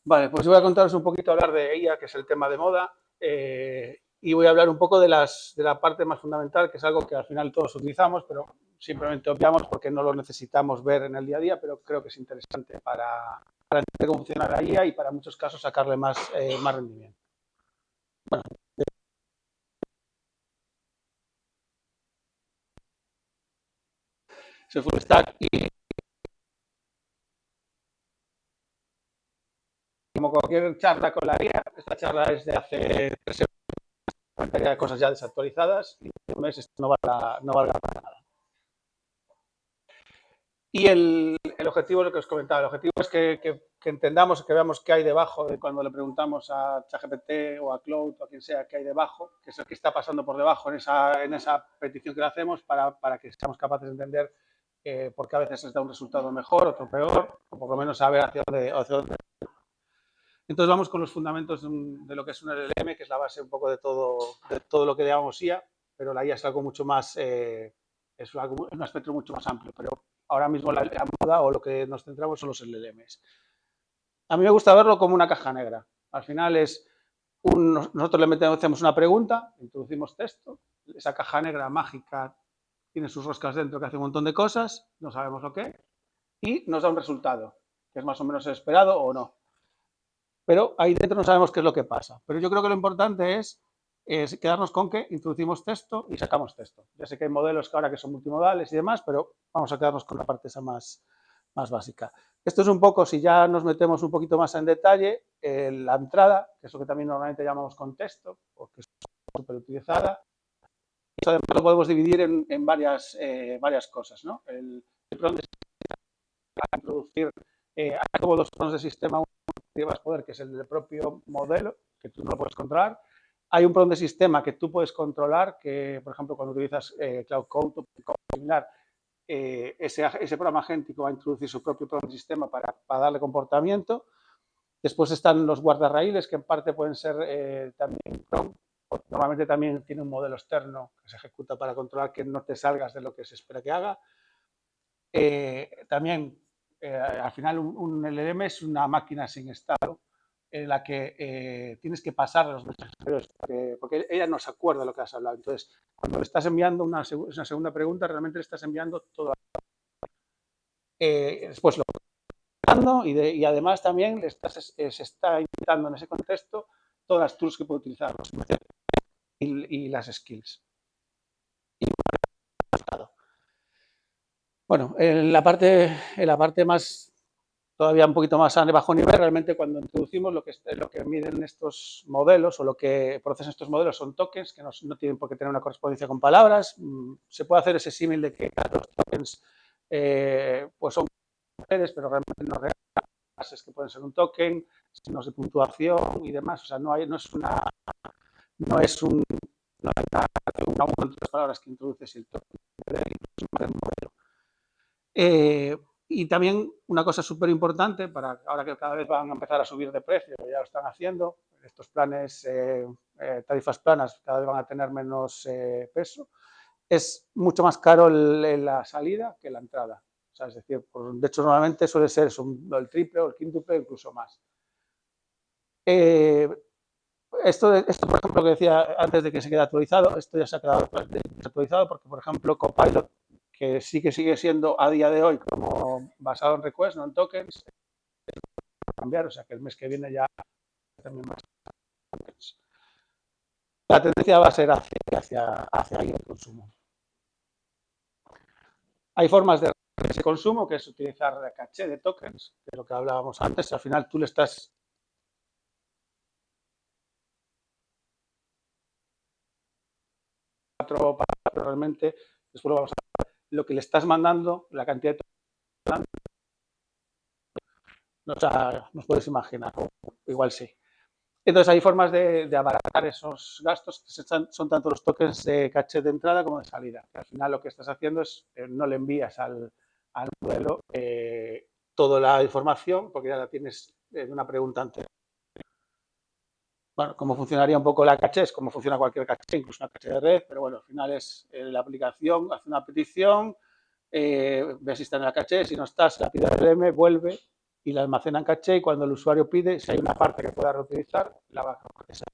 Vale, pues voy a contaros un poquito, hablar de ella, que es el tema de moda, y voy a hablar un poco de la parte más fundamental, que es algo que al final todos utilizamos, pero simplemente obviamos porque no lo necesitamos ver en el día a día, pero creo que es interesante para entender cómo funciona la IA y para muchos casos sacarle más rendimiento. Bueno, soy full stack y como cualquier charla con la IA, esta charla es de hace 3 semanas, hay cosas ya desactualizadas y en un mes esto no valga para nada. Y el objetivo es lo que os comentaba, el objetivo es que entendamos, que veamos qué hay debajo de cuando le preguntamos a ChatGPT o a Claude o a quien sea qué hay debajo, qué es lo que está pasando por debajo en esa petición que le hacemos para que seamos capaces de entender por qué a veces les da un resultado mejor, otro peor, o por lo menos saber hacia dónde. Entonces vamos con los fundamentos de lo que es un LLM, que es la base un poco de todo lo que llamamos IA, pero la IA es algo mucho más, es un aspecto mucho más amplio, pero ahora mismo la moda o lo que nos centramos son los LLMs. A mí me gusta verlo como una caja negra. Al final nosotros hacemos una pregunta, introducimos texto, esa caja negra mágica tiene sus roscas dentro que hace un montón de cosas, no sabemos lo que, y nos da un resultado, que es más o menos esperado o no. Pero ahí dentro no sabemos qué es lo que pasa. Pero yo creo que lo importante es quedarnos con que introducimos texto y sacamos texto. Ya sé que hay modelos que ahora que son multimodales y demás, pero vamos a quedarnos con la parte esa más básica. Esto es un poco, si ya nos metemos un poquito más en detalle, la entrada, que es lo que también normalmente llamamos contexto, porque es súper utilizada. Y eso además lo podemos dividir en varias cosas, ¿no? El prompt para introducir, hay como 2 de sistema, uno que más poder, que es el del propio modelo, que tú no lo puedes controlar. Hay un prompt de sistema que tú puedes controlar, que por ejemplo cuando utilizas Cloud Code o similar, ese programa agéntico va a introducir su propio prompt de sistema para darle comportamiento. Después están los guardarraíles, que en parte pueden ser también prompt. Normalmente también tiene un modelo externo que se ejecuta para controlar que no te salgas de lo que se espera que haga. También, al final, un LLM es una máquina sin estado en la que tienes que pasar los mensajes, porque ella no se acuerda de lo que has hablado. Entonces, cuando le estás enviando una segunda pregunta, realmente le estás enviando todo. Después lo y además también se está invitando en ese contexto todas las tools que puede utilizar y las skills. Bueno, en la parte más, todavía un poquito más a bajo nivel, realmente cuando introducimos lo que miden estos modelos o lo que procesan estos modelos son tokens que no tienen por qué tener una correspondencia con palabras. Se puede hacer ese símil de que los tokens pues son caracteres, pero realmente no reales, es que pueden ser un token, signos de puntuación y demás. O sea, no es un conjunto de palabras que introduces el token del modelo. Y también una cosa súper importante, para ahora que cada vez van a empezar a subir de precio, ya lo están haciendo, estos planes, tarifas planas cada vez van a tener menos peso, es mucho más caro la salida que la entrada. O sea, es decir, de hecho normalmente suele ser el triple o el quíntuple, incluso más. Esto, por ejemplo, que decía antes de que se quede actualizado, esto ya se ha quedado actualizado porque, por ejemplo, Copilot, que sí que sigue siendo a día de hoy como basado en request, no en tokens, va a cambiar, o sea que el mes que viene ya también más tokens. La tendencia va a ser hacia el consumo. Hay formas de ese consumo, que es utilizar la caché de tokens, que es lo que hablábamos antes. Al final tú le estás realmente, después lo vamos a ver, lo que le estás mandando, la cantidad de tokens, o sea, nos puedes imaginar, igual sí. Entonces hay formas de abaratar esos gastos, que son tanto los tokens de caché de entrada como de salida. Al final lo que estás haciendo es no le envías al modelo toda la información, porque ya la tienes en una pregunta anterior. Bueno, cómo funcionaría un poco la caché, es como funciona cualquier caché, incluso una caché de red, pero bueno, al final es la aplicación, hace una petición, ve si está en la caché, si no está, se la pide al LM, vuelve y la almacena en caché, y cuando el usuario pide, si hay una parte que pueda reutilizar, la va a procesar.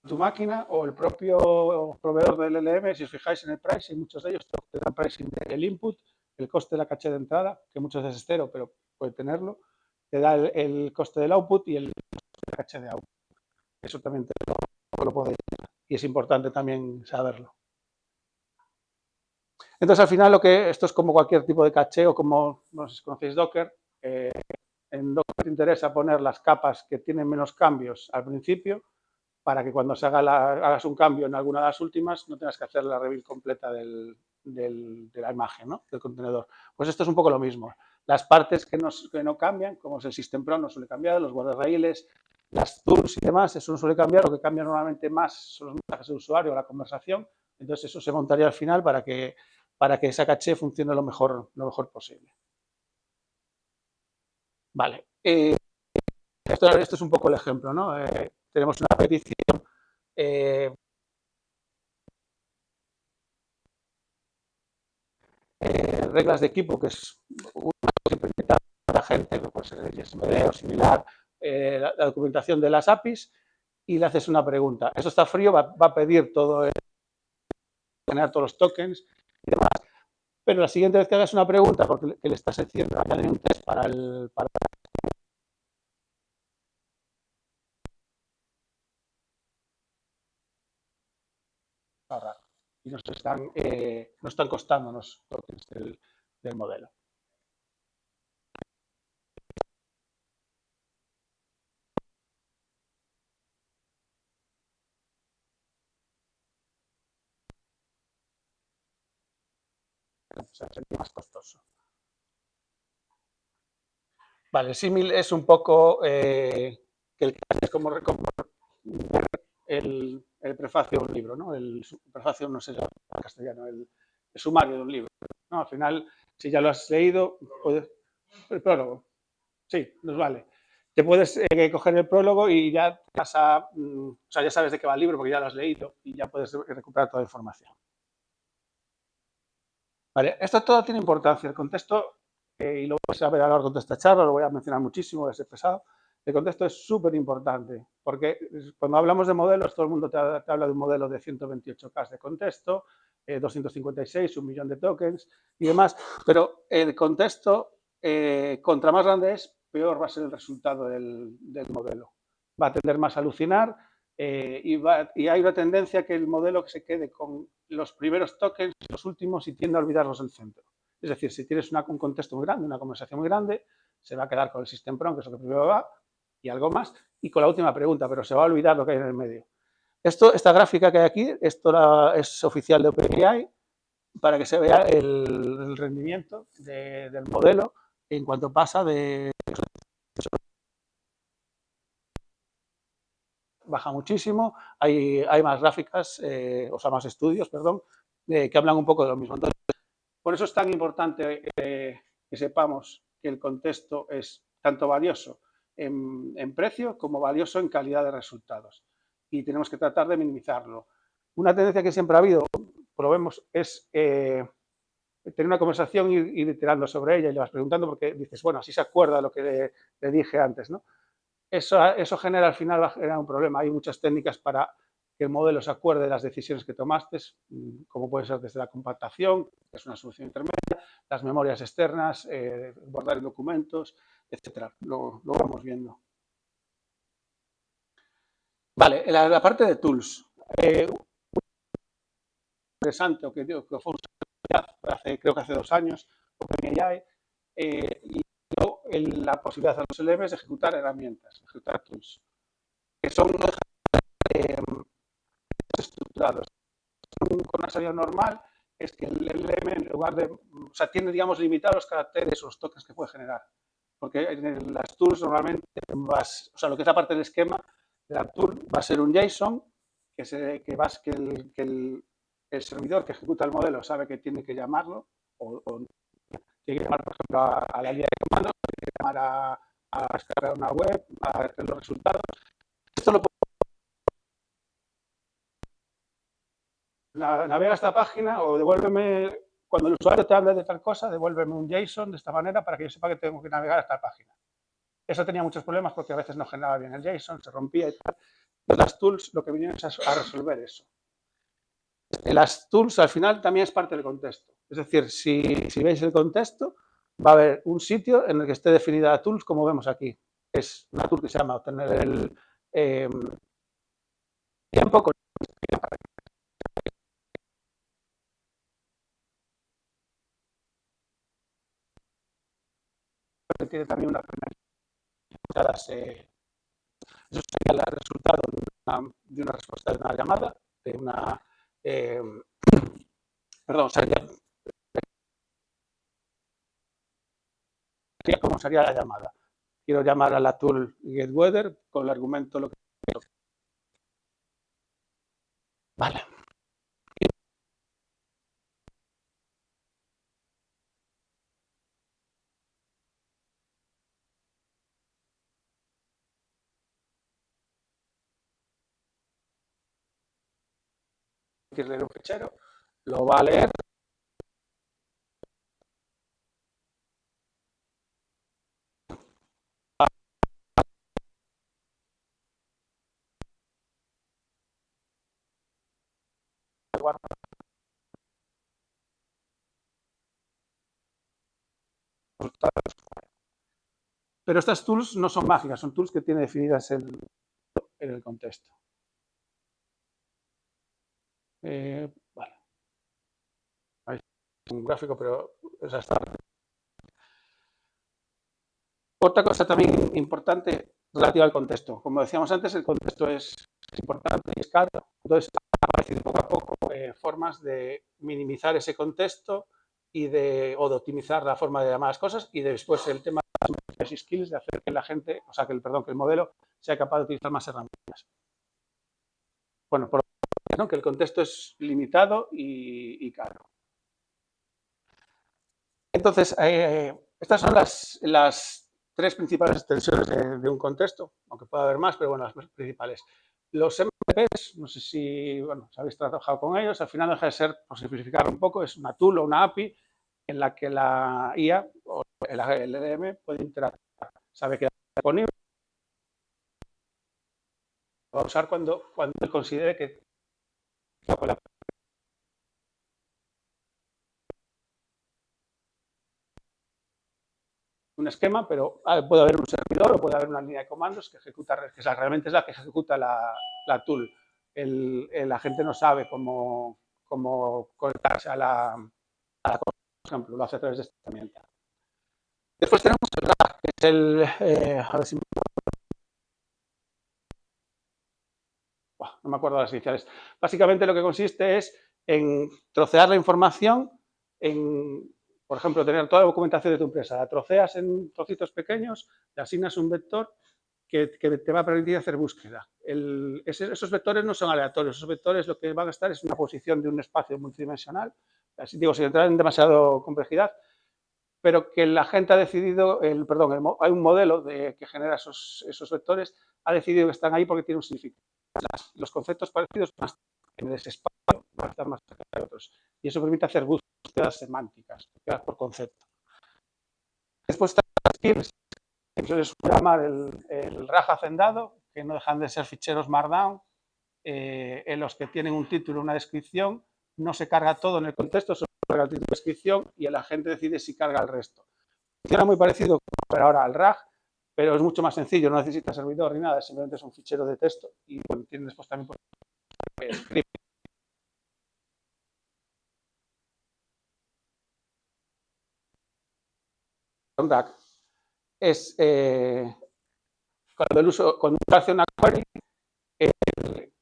Tu máquina o el propio proveedor del LLM, si os fijáis en el pricing, muchos de ellos te dan pricing del input, el coste de la caché de entrada, que muchas veces es cero, pero puede tenerlo, te da el coste del output y el coste de la caché de output. Eso también te lo puede decir, y es importante también saberlo. Entonces, al final, esto es como cualquier tipo de caché, o como, no sé si conocéis Docker. En Docker te interesa poner las capas que tienen menos cambios al principio, para que cuando hagas un cambio en alguna de las últimas no tengas que hacer la rebuild completa de la imagen, ¿no? Del contenedor. Pues esto es un poco lo mismo. Las partes que no cambian, como es el System Pro, no suele cambiar, los guardarraíles, las tools y demás, eso no suele cambiar. Lo que cambia normalmente más son los mensajes de usuario, la conversación. Entonces eso se montaría al final para que esa caché funcione lo mejor posible. Vale. Esto es un poco el ejemplo, ¿no? Tenemos una petición reglas de equipo, que es una cosa que implementa la gente, pues YSMD o similar, la documentación de las APIs, y le haces una pregunta. Eso está frío, va a pedir generar todos los tokens y demás. Pero la siguiente vez que hagas una pregunta, porque le estás haciendo añadir un test para ahorrar. Y no están costando los tokens del modelo. O sea, sería más costoso. Vale, el símil es un poco que es como el prefacio de un libro, ¿no? El prefacio, no sé en castellano, el sumario de un libro, ¿no? Al final, si ya lo has leído, el prólogo, sí, nos vale. Te puedes coger el prólogo y ya o sea, ya sabes de qué va el libro porque ya lo has leído y ya puedes recuperar toda la información. Vale, esto todo tiene importancia. El contexto, y lo vais a ver a lo largo de esta charla, lo voy a mencionar muchísimo, voy a ser pesado. El contexto es súper importante, porque cuando hablamos de modelos, todo el mundo te habla de un modelo de 128K de contexto, 256, 1 millón de tokens y demás, pero el contexto, contra más grande es, peor va a ser el resultado del modelo. Va a tender más a alucinar, y hay una tendencia que el modelo se quede con los primeros tokens, los últimos, y tiende a olvidarlos del centro. Es decir, si tienes un contexto muy grande, una conversación muy grande, se va a quedar con el System Prompt, que es lo que primero va, y algo más, y con la última pregunta, pero se va a olvidar lo que hay en el medio. Esta gráfica que hay aquí, esto es oficial de OpenAI, para que se vea el rendimiento del modelo en cuanto pasa de... Baja muchísimo, hay más gráficas, o sea, más estudios, perdón, que hablan un poco de lo mismo. Entonces, por eso es tan importante que sepamos que el contexto es tanto valioso en precio como valioso en calidad de resultados. Y tenemos que tratar de minimizarlo. Una tendencia que siempre ha habido, por lo vemos, es tener una conversación y ir iterando sobre ella y le vas preguntando porque dices, bueno, así se acuerda de lo que le dije antes, ¿no? Eso genera al final un problema. Hay muchas técnicas para que el modelo se acuerde de las decisiones que tomaste, como puede ser desde la compactación, que es una solución intermedia, las memorias externas, guardar en documentos, etcétera. Lo vamos viendo. Vale, la parte de tools. Interesante, o que fue creo que hace 2 años, OpenAI, y dio la posibilidad a los LLMs de ejecutar herramientas, ejecutar tools, que son estructurados. Con una salida normal es que el LLM, en lugar de, o sea, tiene, digamos, limitados los caracteres o los tokens que puede generar. Porque en las tools normalmente o sea, lo que es la parte del esquema de la tool va a ser un JSON que el servidor que ejecuta el modelo sabe que tiene que llamarlo, o tiene que llamar, por ejemplo, a la línea de comandos, tiene que llamar a descargar una web, a ver los resultados. Esto lo navega esta página o devuélveme cuando el usuario te hable de tal cosa, devuélveme un JSON de esta manera para que yo sepa que tengo que navegar a esta página. Eso tenía muchos problemas porque a veces no generaba bien el JSON, se rompía y tal. Entonces, las tools lo que vinieron es a resolver eso. Las tools al final también es parte del contexto. Es decir, si veis el contexto, va a haber un sitio en el que esté definida la tools, como vemos aquí. Es una tool que se llama obtener el tiempo con que tiene también una eso sería el resultado de una respuesta de una llamada, de una perdón, sería cómo sería la llamada. Quiero llamar a la tool getWeather con el argumento lo que quiero. Vale. Quiero leer un fichero, lo va a leer. Pero estas tools no son mágicas, son tools que tienen definidas en el contexto. Vale. Ahí es un gráfico, pero esa está. Otra cosa también importante relativa al contexto. Como decíamos antes, el contexto es importante y es caro. Entonces, han aparecido poco a poco formas de minimizar ese contexto y o de optimizar la forma de llamar las cosas, y después el tema de las skills, de hacer que la gente, o sea, que el modelo sea capaz de utilizar más herramientas. Bueno, por lo menos, ¿no? Que el contexto es limitado y caro. Entonces, estas son las tres principales extensiones de un contexto, aunque pueda haber más, pero bueno, las principales. Los MVPs, no sé si habéis trabajado con ellos, al final deja de ser, por simplificar un poco, es una tool o una API en la que la IA o el LLM puede interactuar, sabe que está disponible, va a usar cuando considere que un esquema, pero puede haber un servidor o puede haber una línea de comandos que ejecuta, que realmente es la que ejecuta la tool. El agente no sabe cómo conectarse a la cosa, por ejemplo, lo hace a través de esta herramienta. Después tenemos el RAG, que es a ver si no me acuerdo de las iniciales. Básicamente lo que consiste es en trocear la información, por ejemplo, tener toda la documentación de tu empresa, la troceas en trocitos pequeños, le asignas un vector que te va a permitir hacer búsqueda. Esos vectores no son aleatorios, esos vectores lo que van a estar es una posición de un espacio multidimensional, así digo, sin entrar en demasiada complejidad, pero que la gente ha decidido, hay un modelo que genera esos vectores, ha decidido que están ahí porque tiene un significado. Los conceptos parecidos van a estar en ese espacio, van a estar más cerca de otros. Y eso permite hacer búsquedas semánticas, búsquedas por concepto. Después están las skills, que se les puede llamar el RAG hacendado, que no dejan de ser ficheros Markdown, en los que tienen un título, una descripción, no se carga todo en el contexto, solo se carga el título de descripción y el agente decide si carga el resto. Funciona muy parecido ahora al RAG, pero es mucho más sencillo, no necesita servidor ni nada, simplemente es un fichero de texto y bueno, tiene después también script. Un RAG es cuando uno hace una query,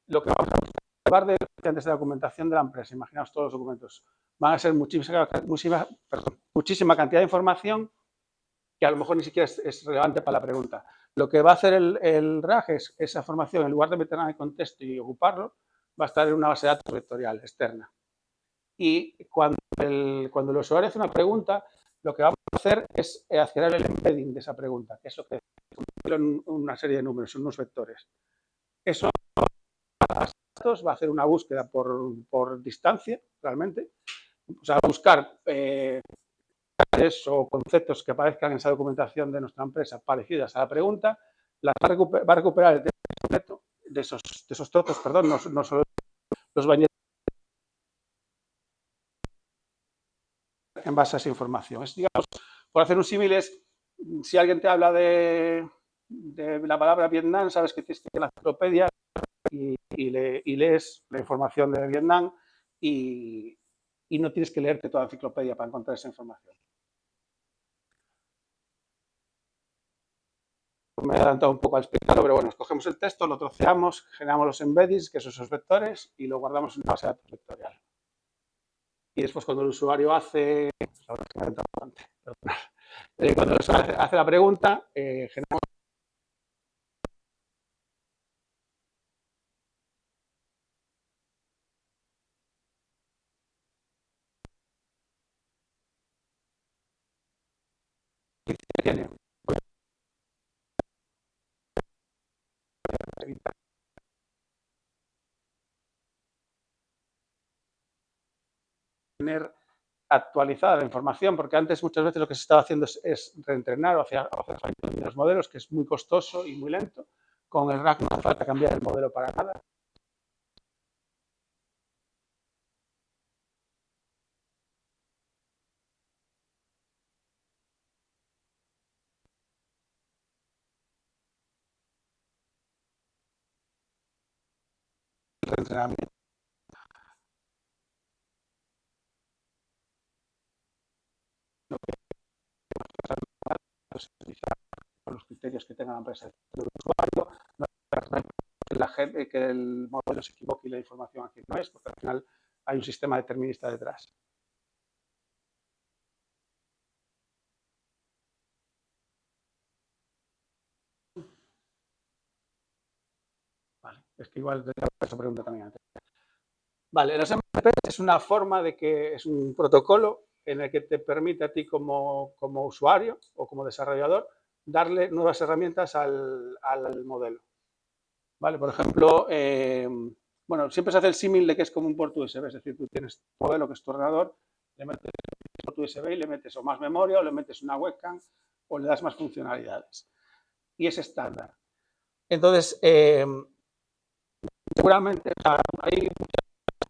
lo que vamos a observar antes de la documentación de la empresa, imaginaos todos los documentos, van a ser muchísima cantidad de información que a lo mejor ni siquiera es relevante para la pregunta. Lo que va a hacer el RAG es esa información, en lugar de meterla en el contexto y ocuparlo, va a estar en una base de datos vectorial externa. Y cuando el usuario hace una pregunta, lo que vamos a hacer es hacer el embedding de esa pregunta, que es lo que es una serie de números, son unos vectores. Eso va a hacer una búsqueda por distancia, realmente, o sea, buscar o conceptos que aparezcan en esa documentación de nuestra empresa parecidas a la pregunta, las va a recuperar el texto completo de esos trozos, perdón, no solo los va a en base a esa información. Es, digamos, por hacer un símil, es si alguien te habla de la palabra Vietnam, sabes que tienes que ir a la enciclopedia y lees la información de Vietnam y no tienes que leerte toda la enciclopedia para encontrar esa información. Me he adelantado un poco al explicarlo, pero bueno, escogemos el texto, lo troceamos, generamos los embeddings, que son esos vectores, y lo guardamos en una base de datos vectorial. Y después cuando el usuario hace, cuando el usuario hace la pregunta, generamos tiene tener actualizada la información, porque antes muchas veces lo que se estaba haciendo es reentrenar o hacer los modelos, que es muy costoso y muy lento. Con el RAG no hace falta cambiar el modelo para nada. El reentrenamiento. Con los criterios que tenga la empresa del usuario, no la gente, que el modelo se equivoque y la información aquí no es, porque al final hay un sistema determinista detrás. Vale, es que igual esa pregunta también antes. Vale, los MCP es una forma de que es un protocolo en el que te permite a ti como usuario o como desarrollador darle nuevas herramientas al modelo. Vale, por ejemplo, bueno, siempre se hace el símil de que es como un puerto USB, es decir, tú tienes tu modelo que es tu ordenador, le metes un puerto USB y le metes o más memoria o le metes una webcam o le das más funcionalidades. Y es estándar. Entonces, seguramente hay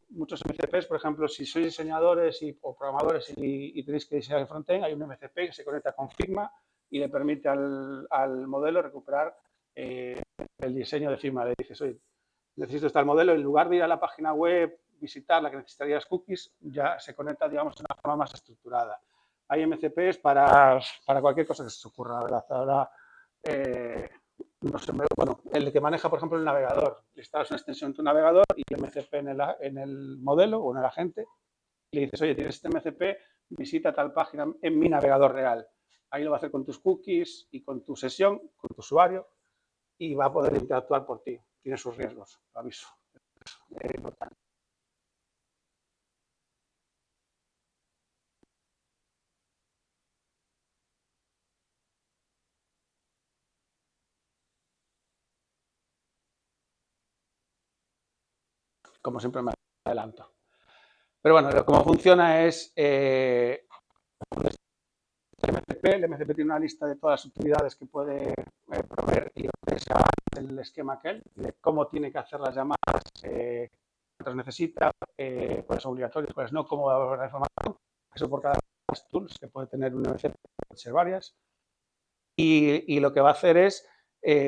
muchos MCPs, por ejemplo, si sois diseñadores o programadores y tenéis que diseñar el frontend, hay un MCP que se conecta con Figma y le permite al modelo recuperar el diseño de Figma. Le dices, oye, necesito estar el modelo, en lugar de ir a la página web, visitar la que necesitarías cookies, ya se conecta, digamos, de una forma más estructurada. Hay MCPs para cualquier cosa que se os ocurra, ¿verdad? Ahora, no sé, bueno, el que maneja, por ejemplo, el navegador. Le instalas una extensión en tu navegador y el MCP en el modelo o en el agente y le dices, oye, tienes este MCP, visita tal página en mi navegador real. Ahí lo va a hacer con tus cookies y con tu sesión, con tu usuario y va a poder interactuar por ti. Tiene sus riesgos, lo aviso. Es importante. Como siempre me adelanto. Pero bueno, cómo funciona es el MCP tiene una lista de todas las utilidades que puede proveer y el esquema aquel de cómo tiene que hacer las llamadas, cuántas necesita, cuáles son obligatorios, cuáles no, cómo va a volver la información. Eso por cada una de las tools que puede tener un MCP, puede ser varias. Y lo que va a hacer es,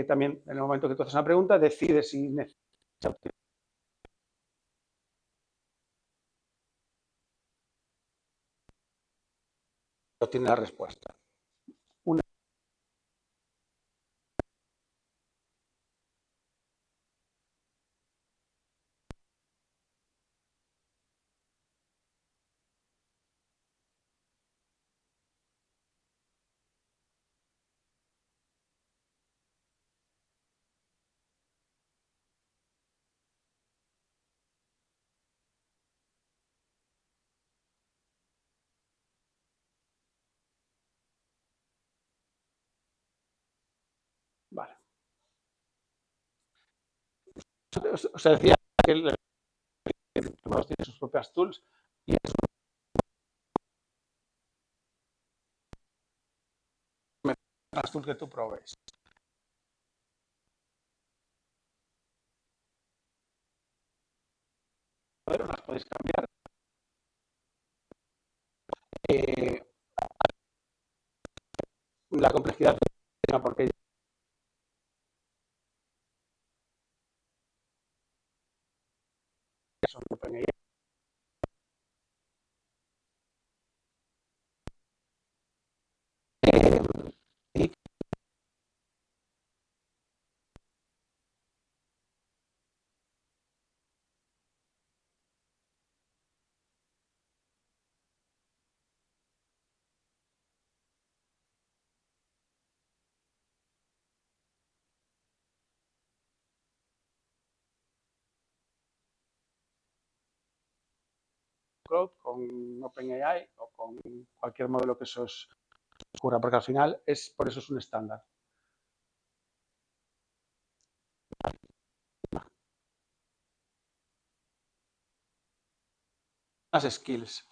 también en el momento que tú haces una pregunta, decide si necesita obtiene la respuesta. Una, vale. O sea, decía que tiene sus propias tools y es más tools que tú provees. Las podéis cambiar. La complejidad porque son OpenAI. Y Cloud con OpenAI o con cualquier modelo que eso os ocurra, porque al final por eso es un estándar. Las skills.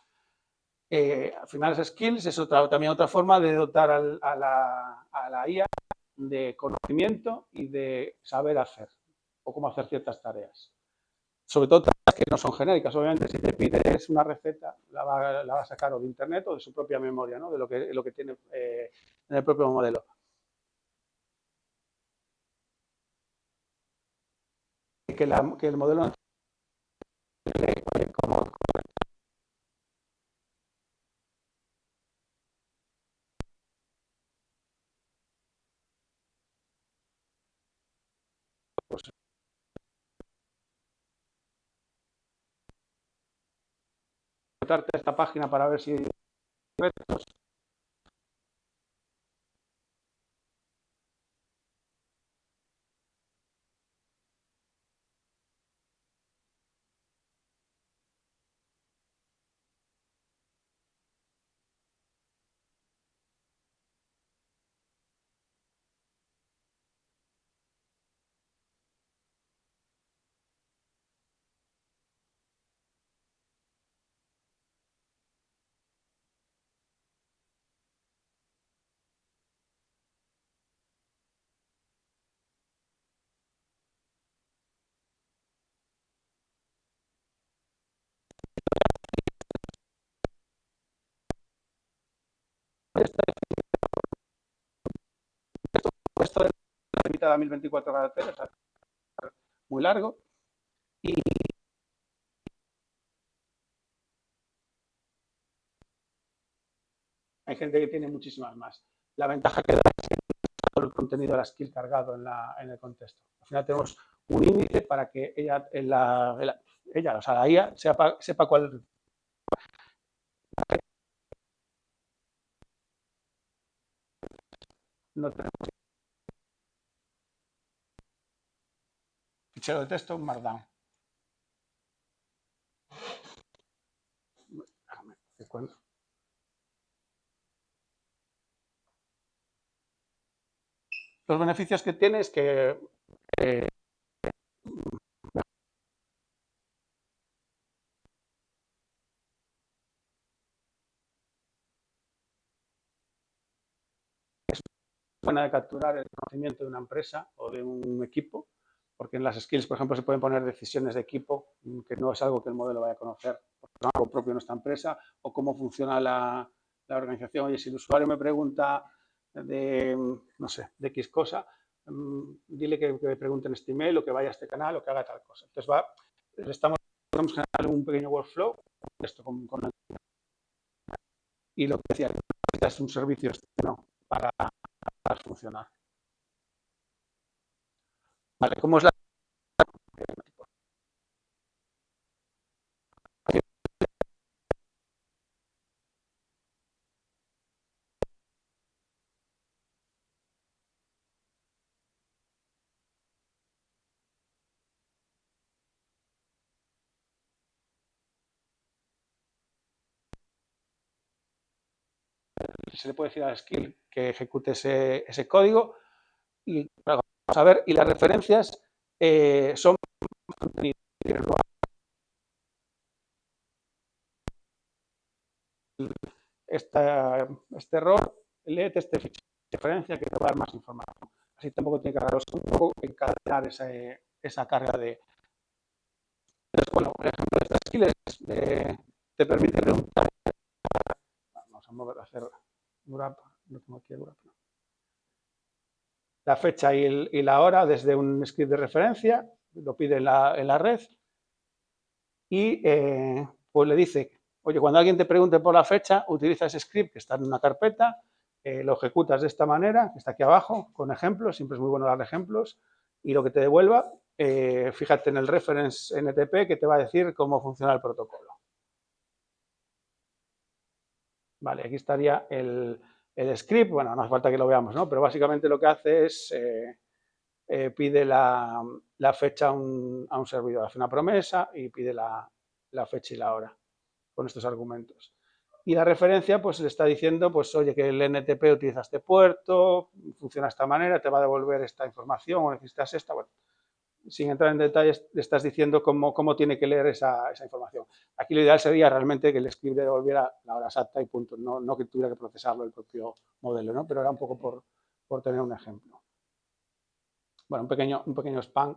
Al final las skills es también otra forma de dotar a la IA de conocimiento y de saber hacer o cómo hacer ciertas tareas. Sobre todo tareas que no son genéricas. Obviamente, si te pides una receta, la va a sacar o de internet o de su propia memoria, ¿no? De lo que tiene en el propio modelo. Que el modelo como pues, esta página para ver si retos. Esto es limitada a 1024 caracteres, muy largo. Y hay gente que tiene muchísimas más. La ventaja que da es todo el contenido de la skill cargado en el contexto. Al final tenemos un índice para que ella, o sea, la IA, sepa cuál. No tenemos fichero de texto, un Markdown. Los beneficios que tiene es que es buena de capturar el conocimiento de una empresa o de un equipo, porque en las skills, por ejemplo, se pueden poner decisiones de equipo, que no es algo que el modelo vaya a conocer, porque es algo propio de nuestra empresa, o cómo funciona la organización. Oye, si el usuario me pregunta de, no sé, de X cosa, dile que me pregunte en este email o que vaya a este canal o que haga tal cosa. Entonces estamos generando un pequeño workflow esto y lo que decía, es un servicio externo para funcionar. Vale, ¿cómo es la? Se le puede decir a la skill que ejecute ese código y vamos a ver, y las referencias son este error, léete este fichero. referencia que te va a dar más información. Así tampoco tiene que agarraros un poco encadenar esa carga de... Entonces, bueno, por ejemplo, estas skills te permite preguntar. Vamos a mover, a hacer grab, no tengo aquí el grab, no. La fecha y la hora desde un script de referencia, lo pide en la red y pues le dice, oye, cuando alguien te pregunte por la fecha, utiliza ese script que está en una carpeta, lo ejecutas de esta manera, que está aquí abajo, con ejemplos, siempre es muy bueno dar ejemplos, y lo que te devuelva, fíjate en el reference NTP que te va a decir cómo funciona el protocolo. Vale, aquí estaría el script, bueno, no hace falta que lo veamos, ¿no? Pero básicamente lo que hace es pide la fecha a un servidor, hace una promesa y pide la fecha y la hora con estos argumentos. Y la referencia, pues le está diciendo, pues oye, que el NTP utiliza este puerto, funciona de esta manera, te va a devolver esta información o necesitas esta, bueno. Sin entrar en detalles, le estás diciendo cómo tiene que leer esa información. Aquí lo ideal sería realmente que el script le devolviera la hora exacta y punto, no que tuviera que procesarlo el propio modelo, ¿no? Pero era un poco por tener un ejemplo. Bueno, un pequeño spam.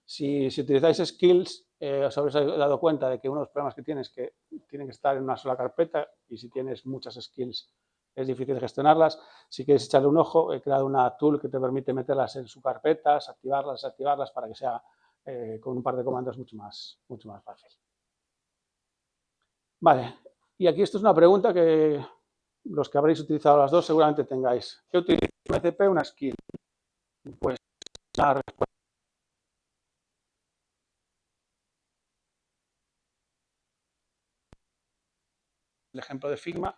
Si utilizáis skills, os habréis dado cuenta de que uno de los problemas que tienes es que tienen que estar en una sola carpeta y si tienes muchas skills es difícil gestionarlas. Si quieres echarle un ojo, he creado una tool que te permite meterlas en su carpeta, activarlas, desactivarlas para que sea con un par de comandos mucho más fácil. Vale, y aquí esto es una pregunta que los que habréis utilizado las dos seguramente tengáis. ¿Qué utiliza MCP una skill? Pues la respuesta. El ejemplo de Figma,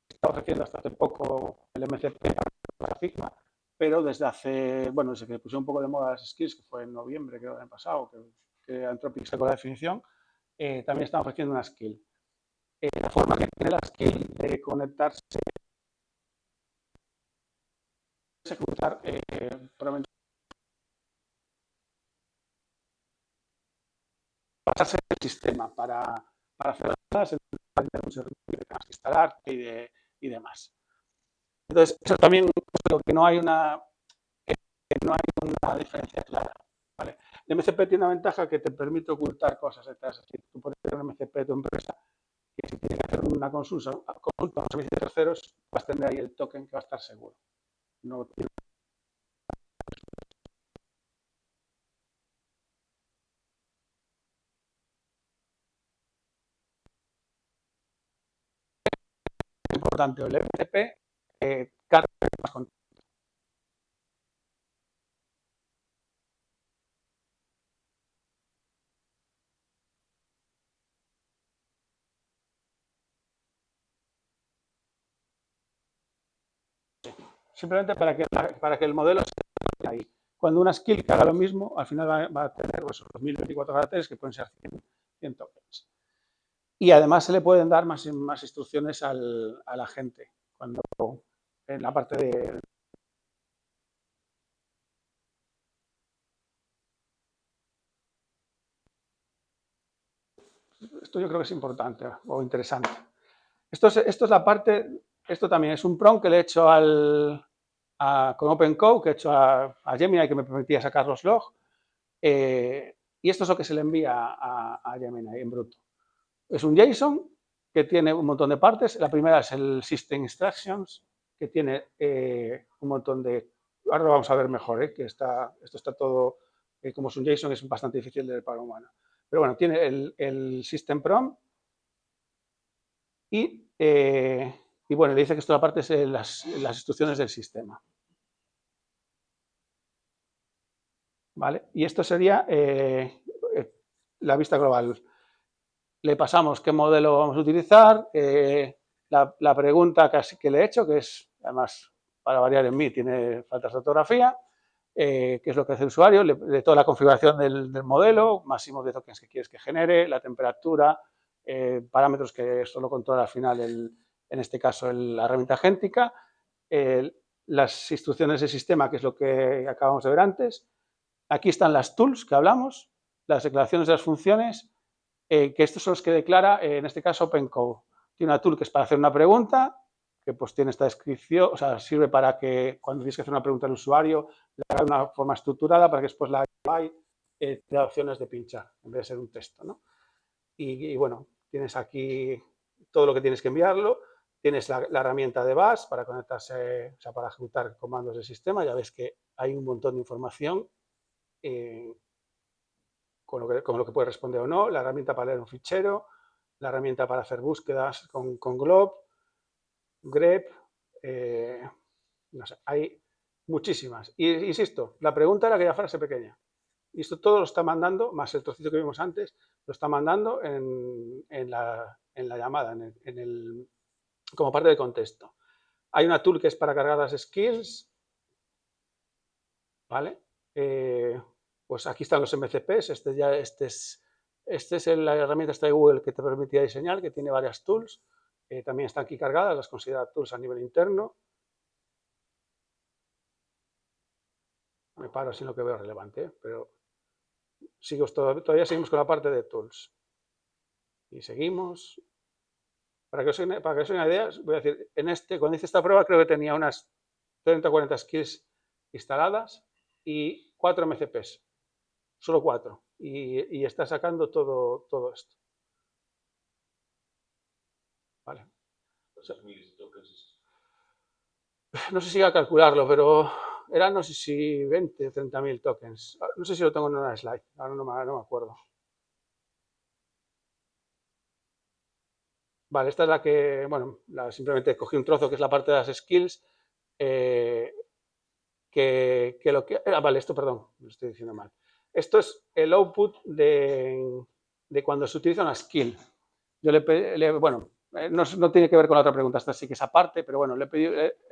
está ofreciendo hasta hace poco el MCP para Figma, pero desde que puso un poco de moda las skills, que fue en noviembre, creo, del año pasado, que Anthropic sacó la definición, también está ofreciendo una skill. La forma que tiene la skill de conectarse, ejecutar, probablemente pasarse el sistema para hacer las un servicio que tengas que instalar y demás. Entonces, eso también creo que no hay una diferencia clara. ¿Vale? El MCP tiene una ventaja que te permite ocultar cosas detrás. Así, tú puedes tener un MCP de tu empresa y si tienes que hacer una consulta a un servicio de terceros, vas a tener ahí el token que va a estar seguro. No tiene... Es importante, el MCP carga más contenido. Simplemente para que el modelo esté ahí. Cuando una skill que haga lo mismo, al final va a tener pues, 2024 caracteres que pueden ser 100 tokens. Y además se le pueden dar más instrucciones a la gente cuando en la parte de... Esto yo creo que es importante o interesante. Esto es la parte, esto también es un prompt que le he hecho con OpenCode, que he hecho a Gemini, que me permitía sacar los logs. Y esto es lo que se le envía a Gemini en bruto. Es un JSON que tiene un montón de partes. La primera es el System Instructions, que tiene un montón de... Ahora lo vamos a ver mejor, que esto está todo... como es un JSON, es bastante difícil de leer para humano. Pero bueno, tiene el System Prompt y bueno, le dice que esto aparte es las instrucciones del sistema. ¿Vale? Y esto sería la vista global. Le pasamos qué modelo vamos a utilizar, la pregunta que le he hecho, que es, además, para variar en mí, tiene faltas de ortografía, qué es lo que hace el usuario, de toda la configuración del modelo, máximos de tokens que quieres que genere, la temperatura, parámetros que solo controla al final, en este caso, la herramienta Gentica, las instrucciones del sistema, que es lo que acabamos de ver antes. Aquí están las tools que hablamos, las declaraciones de las funciones, que estos son los que declara, en este caso, OpenCode. Tiene una tool que es para hacer una pregunta, que pues tiene esta descripción, o sea, sirve para que cuando tienes que hacer una pregunta al usuario, le haga de una forma estructurada para que después la UI te da opciones de pinchar, en vez de ser un texto, ¿no? Y bueno, tienes aquí todo lo que tienes que enviarlo, tienes la herramienta de Bash para conectarse, o sea, para ejecutar comandos del sistema, ya ves que hay un montón de información con lo que puedes responder o no, la herramienta para leer un fichero, la herramienta para hacer búsquedas con Glob, grep, no sé, hay muchísimas. Y insisto, la pregunta era aquella frase pequeña. Y esto todo lo está mandando, más el trocito que vimos antes, lo está mandando en la llamada, como parte del contexto. Hay una tool que es para cargar las skills, ¿vale? Pues aquí están los MCPs, este es la herramienta esta de Google que te permitía diseñar, que tiene varias tools. También están aquí cargadas, las considera tools a nivel interno. Me paro sin lo que veo relevante, pero todavía seguimos con la parte de tools. Y seguimos. Para que os hagáis una idea, voy a decir, cuando hice esta prueba creo que tenía unas 30 o 40 skills instaladas y 4 MCPs. Solo 4. Y está sacando todo esto. Vale. No sé si iba a calcularlo, pero eran no sé si 20 o 30.000 tokens. No sé si lo tengo en una slide, ahora no me acuerdo. Vale, esta es la que, bueno, simplemente cogí un trozo que es la parte de las skills. Vale, esto, perdón, lo estoy diciendo mal. Esto es el output de cuando se utiliza una skill. Yo bueno, no tiene que ver con la otra pregunta, esta sí que es aparte, pero bueno, le pedí,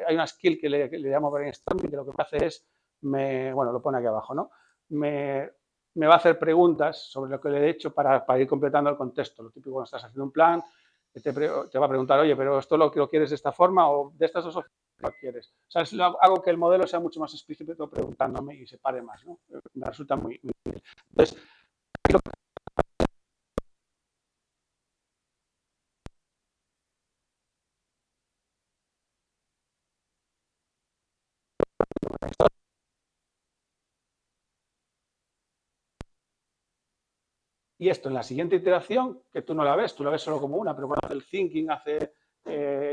hay una skill que le llamo brainstorming, que lo que hace es, bueno, lo pone aquí abajo, ¿no? Me va a hacer preguntas sobre lo que le he hecho para ir completando el contexto. Lo típico cuando estás haciendo un plan, te va a preguntar, oye, pero esto lo quieres de esta forma o de estas dos opciones lo quieres. O sea, hago que el modelo sea mucho más explícito preguntándome y se pare más, ¿no? Me resulta muy útil. Entonces, y esto en la siguiente iteración, que tú no la ves, tú la ves solo como una, pero cuando hace el thinking, hace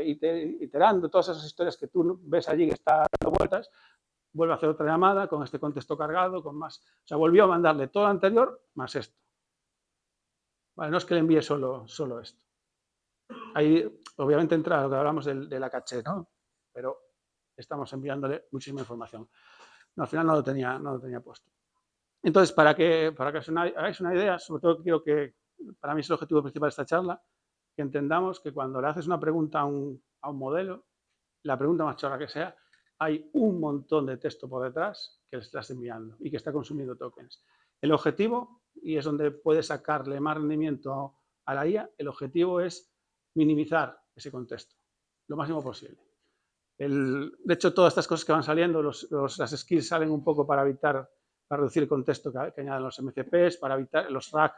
iterando, todas esas historias que tú ves allí que está dando vueltas, vuelve a hacer otra llamada con este contexto cargado, con más. O sea, volvió a mandarle todo lo anterior más esto. Vale, no es que le envíe solo esto. Ahí, obviamente, entra lo que hablamos de la caché, ¿no? Pero estamos enviándole muchísima información. No, al final no lo tenía puesto. Entonces, para que os hagáis una idea, sobre todo quiero que, para mí es el objetivo principal de esta charla, que entendamos que cuando le haces una pregunta a un modelo, la pregunta más chorra que sea, hay un montón de texto por detrás que le estás enviando y que está consumiendo tokens. El objetivo, y es donde puedes sacarle más rendimiento a la IA, el objetivo es minimizar ese contexto lo máximo posible. De hecho, todas estas cosas que van saliendo, las skills salen un poco para reducir el contexto que añaden los MCPs, para evitar los RAG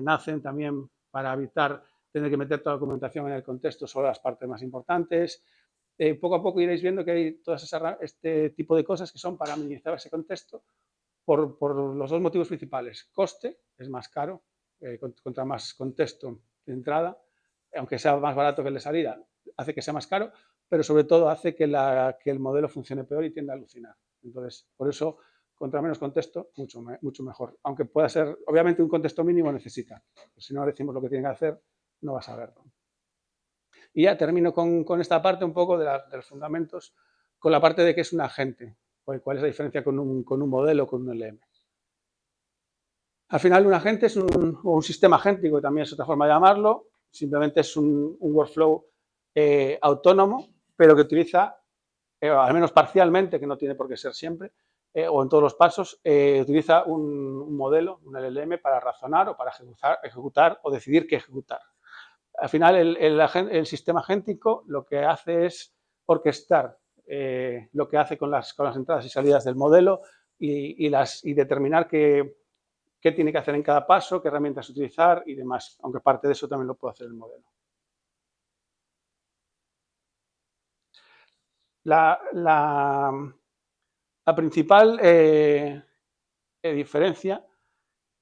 nacen también para evitar tener que meter toda la documentación en el contexto, solo las partes más importantes. Poco a poco iréis viendo que hay todas este tipo de cosas que son para minimizar ese contexto por los dos motivos principales. Coste, es más caro, contra más contexto de entrada, aunque sea más barato que el de salida, hace que sea más caro, pero sobre todo hace que el modelo funcione peor y tienda a alucinar. Entonces, por eso, contra menos contexto, mucho mejor. Aunque pueda ser, obviamente, un contexto mínimo necesita. Si no decimos lo que tiene que hacer, no vas a verlo. Y ya termino con esta parte un poco de los fundamentos, con la parte de qué es un agente, cuál es la diferencia con un modelo, con un LM. Al final, un agente es un sistema agéntico, que también es otra forma de llamarlo, simplemente es un workflow autónomo, pero que utiliza, al menos parcialmente, que no tiene por qué ser siempre, o en todos los pasos, utiliza un modelo, un LLM, para razonar o para ejecutar o decidir qué ejecutar. Al final, el sistema agéntico lo que hace es orquestar lo que hace con las entradas y salidas del modelo y determinar qué tiene que hacer en cada paso, qué herramientas utilizar y demás, aunque parte de eso también lo puede hacer el modelo. La principal diferencia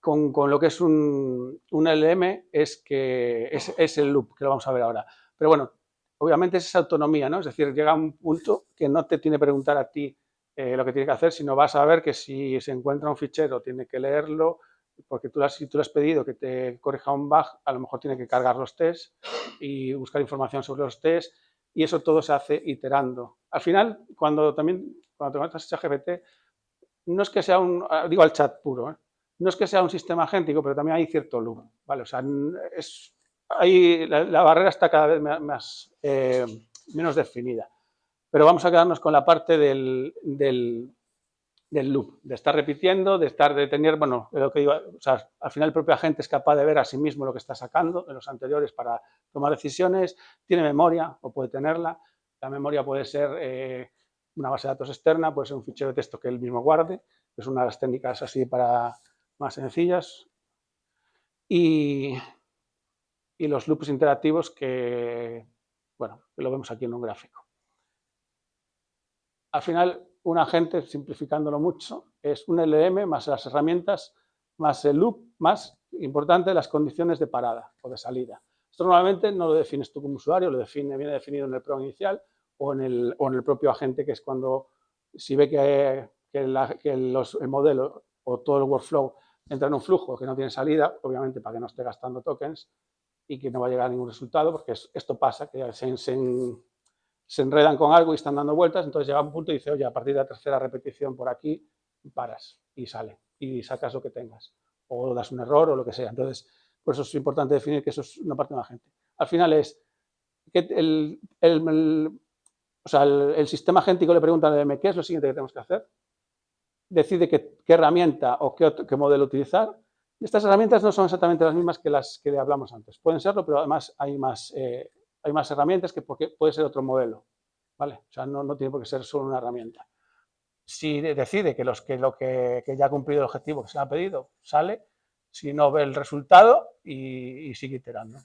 con lo que es un LM es que es el loop, que lo vamos a ver ahora. Pero bueno, obviamente es esa autonomía, ¿no? Es decir, llega un punto que no te tiene que preguntar a ti lo que tiene que hacer, sino vas a ver que si se encuentra un fichero tiene que leerlo, porque si tú le has pedido que te corrija un bug, a lo mejor tiene que cargar los tests y buscar información sobre los tests, y eso todo se hace iterando. Al final, cuando te metes a ChatGPT, no es que sea digo al chat puro, no es que sea un sistema agéntico, pero también hay cierto loop, ¿vale? O sea, la barrera está cada vez menos definida. Pero vamos a quedarnos con la parte del loop, de estar repitiendo, de tener, bueno, lo que digo, o sea, al final el propio agente es capaz de ver a sí mismo lo que está sacando de los anteriores para tomar decisiones, tiene memoria o puede tenerla, la memoria puede ser una base de datos externa, puede ser un fichero de texto que él mismo guarde, es una de las técnicas así para más sencillas, y los loops interactivos que, bueno, que lo vemos aquí en un gráfico. Al final, un agente, simplificándolo mucho, es un LM más las herramientas, más el loop, más, importante, las condiciones de parada o de salida. Esto normalmente no lo defines tú como usuario, viene definido en el prompt inicial o en el propio agente, que es cuando, si ve que el modelo o todo el workflow entra en un flujo que no tiene salida, obviamente para que no esté gastando tokens y que no va a llegar a ningún resultado, porque esto pasa, que se enredan con algo y están dando vueltas, entonces llega un punto y dice, oye, a partir de la tercera repetición por aquí, paras y sale y sacas lo que tengas o das un error o lo que sea. Entonces, por eso es importante definir que eso es una parte de la gente. Al final es que el sistema agéntico le pregunta al LM qué es lo siguiente que tenemos que hacer, decide qué herramienta o qué modelo utilizar. Estas herramientas no son exactamente las mismas que las que hablamos antes. Pueden serlo, pero además hay más herramientas que puede ser otro modelo. ¿Vale? O sea, no tiene por qué ser solo una herramienta. Si decide que lo que ya ha cumplido el objetivo que se le ha pedido sale, si no ve el resultado y sigue iterando.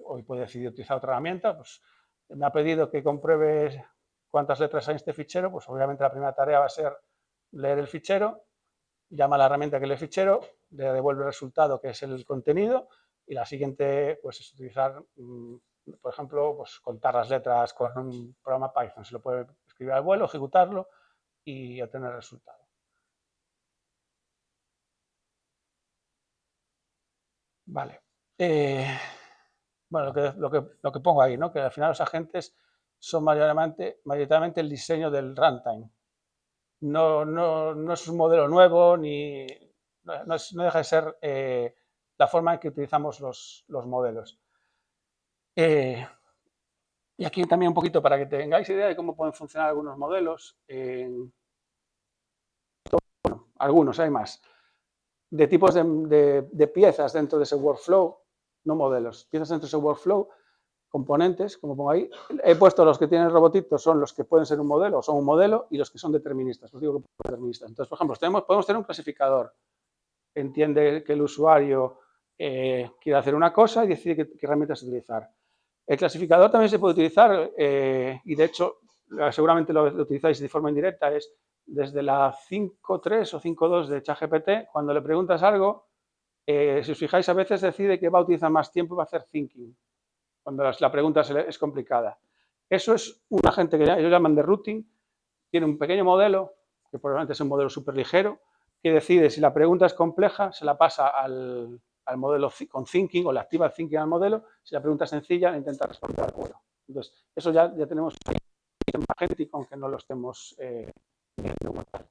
Hoy puede decidir utilizar otra herramienta, pues me ha pedido que compruebe cuántas letras hay en este fichero, pues obviamente la primera tarea va a ser leer el fichero, llama a la herramienta que lee el fichero, le devuelve el resultado que es el contenido y la siguiente pues es utilizar, por ejemplo, pues contar las letras con un programa Python. Se lo puede escribir al vuelo, ejecutarlo y obtener el resultado. Vale. Bueno, lo que pongo ahí, ¿no? Que al final los agentes son mayoritariamente el diseño del runtime. No es un modelo nuevo, ni no deja de ser la forma en que utilizamos los modelos. Y aquí también un poquito para que tengáis idea de cómo pueden funcionar algunos modelos. Bueno, algunos, hay más. De tipos de piezas dentro de ese workflow, no modelos, piezas dentro de ese workflow, componentes, como pongo ahí. He puesto los que tienen robotitos, son los que pueden ser un modelo o son un modelo, y los que son deterministas. Os digo que son deterministas. Entonces, por ejemplo, podemos tener un clasificador. Entiende que el usuario quiere hacer una cosa y decide qué herramientas utilizar. El clasificador también se puede utilizar y de hecho seguramente lo utilizáis de forma indirecta, es desde la 5.3 o 5.2 de ChatGPT, cuando le preguntas algo, si os fijáis a veces decide que va a utilizar más tiempo y va a hacer thinking, cuando la pregunta es complicada. Eso es un agente que ellos llaman de routing, tiene un pequeño modelo, que probablemente es un modelo súper ligero, que decide si la pregunta es compleja, se la pasa al modelo con thinking o le activa el thinking al modelo, si la pregunta es sencilla, intenta responder al vuelo. Entonces, eso ya tenemos un sistema agéntico, aunque no lo estemos viendo como tal.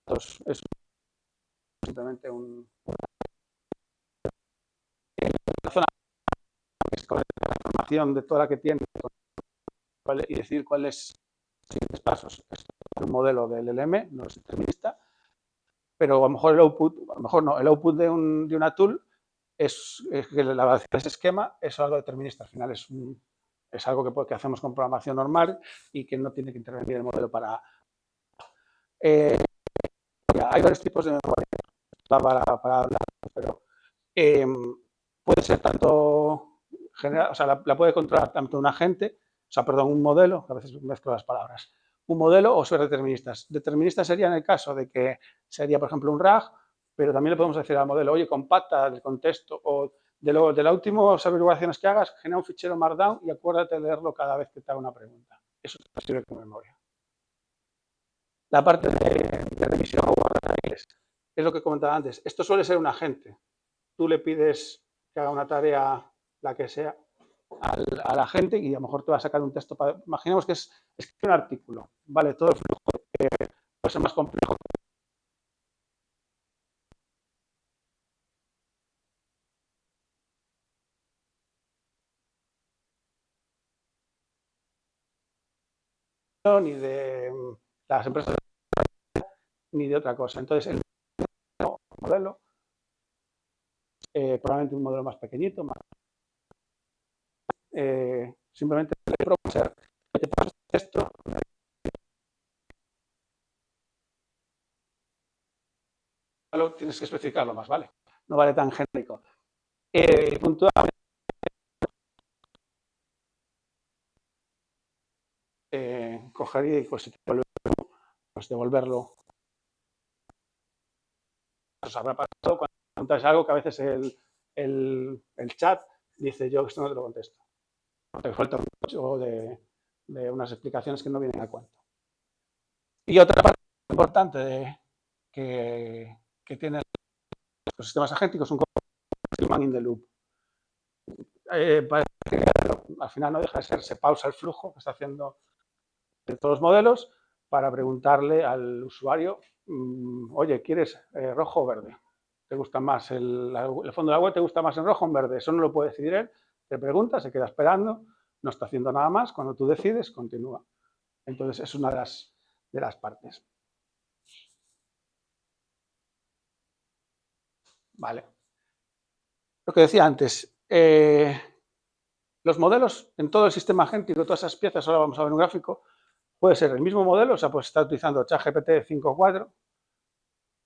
Entonces, es simplemente una zona que es con la información de toda la que tiene y decir cuáles siguientes pasos. Es un modelo del LM, no es determinista, pero a lo mejor el output de una tool es que la validación de ese esquema es algo determinista. Al final es algo que hacemos con programación normal y que no tiene que intervenir el modelo para... hay varios tipos de memoria para hablar, pero puede ser tanto... o sea, la puede controlar tanto un agente, o sea, perdón, un modelo, a veces mezclo las palabras, un modelo o ser deterministas. Deterministas sería en el caso de que sería, por ejemplo, un RAG, pero también le podemos decir al modelo, oye, compacta del contexto o de las últimas averiguaciones que hagas, genera un fichero Markdown y acuérdate de leerlo cada vez que te haga una pregunta. Eso sirve como memoria. La parte de revisión o guardapapeles es lo que comentaba antes. Esto suele ser un agente. Tú le pides que haga una tarea, la que sea, al agente y a lo mejor te va a sacar un texto. Imaginemos que es un artículo. Vale, todo el flujo puede ser más complejo. Ni de las empresas ni de otra cosa. Entonces, el modelo, probablemente un modelo más pequeñito, simplemente le puedo ser esto. Tienes que especificarlo más, ¿vale? No vale tan genérico. Puntualmente, coger y pues devolverlo. Os habrá pasado cuando preguntáis algo que a veces el chat dice yo esto no te lo contesto. Te falta mucho de unas explicaciones que no vienen a cuento. Y otra parte importante que tienen los sistemas agénticos es un man in the loop. Parece que al final no deja de ser, se pausa el flujo que está haciendo de todos los modelos para preguntarle al usuario, oye, ¿quieres rojo o verde? ¿Te gusta más el fondo de la web? ¿Te gusta más en rojo o en verde? Eso no lo puede decidir él. Te pregunta, se queda esperando, no está haciendo nada más. Cuando tú decides, continúa. Entonces, es una de las partes. Vale. Lo que decía antes, los modelos en todo el sistema agéntico, todas esas piezas, ahora vamos a ver un gráfico, puede ser el mismo modelo, o sea, pues está utilizando ChatGPT 5.4,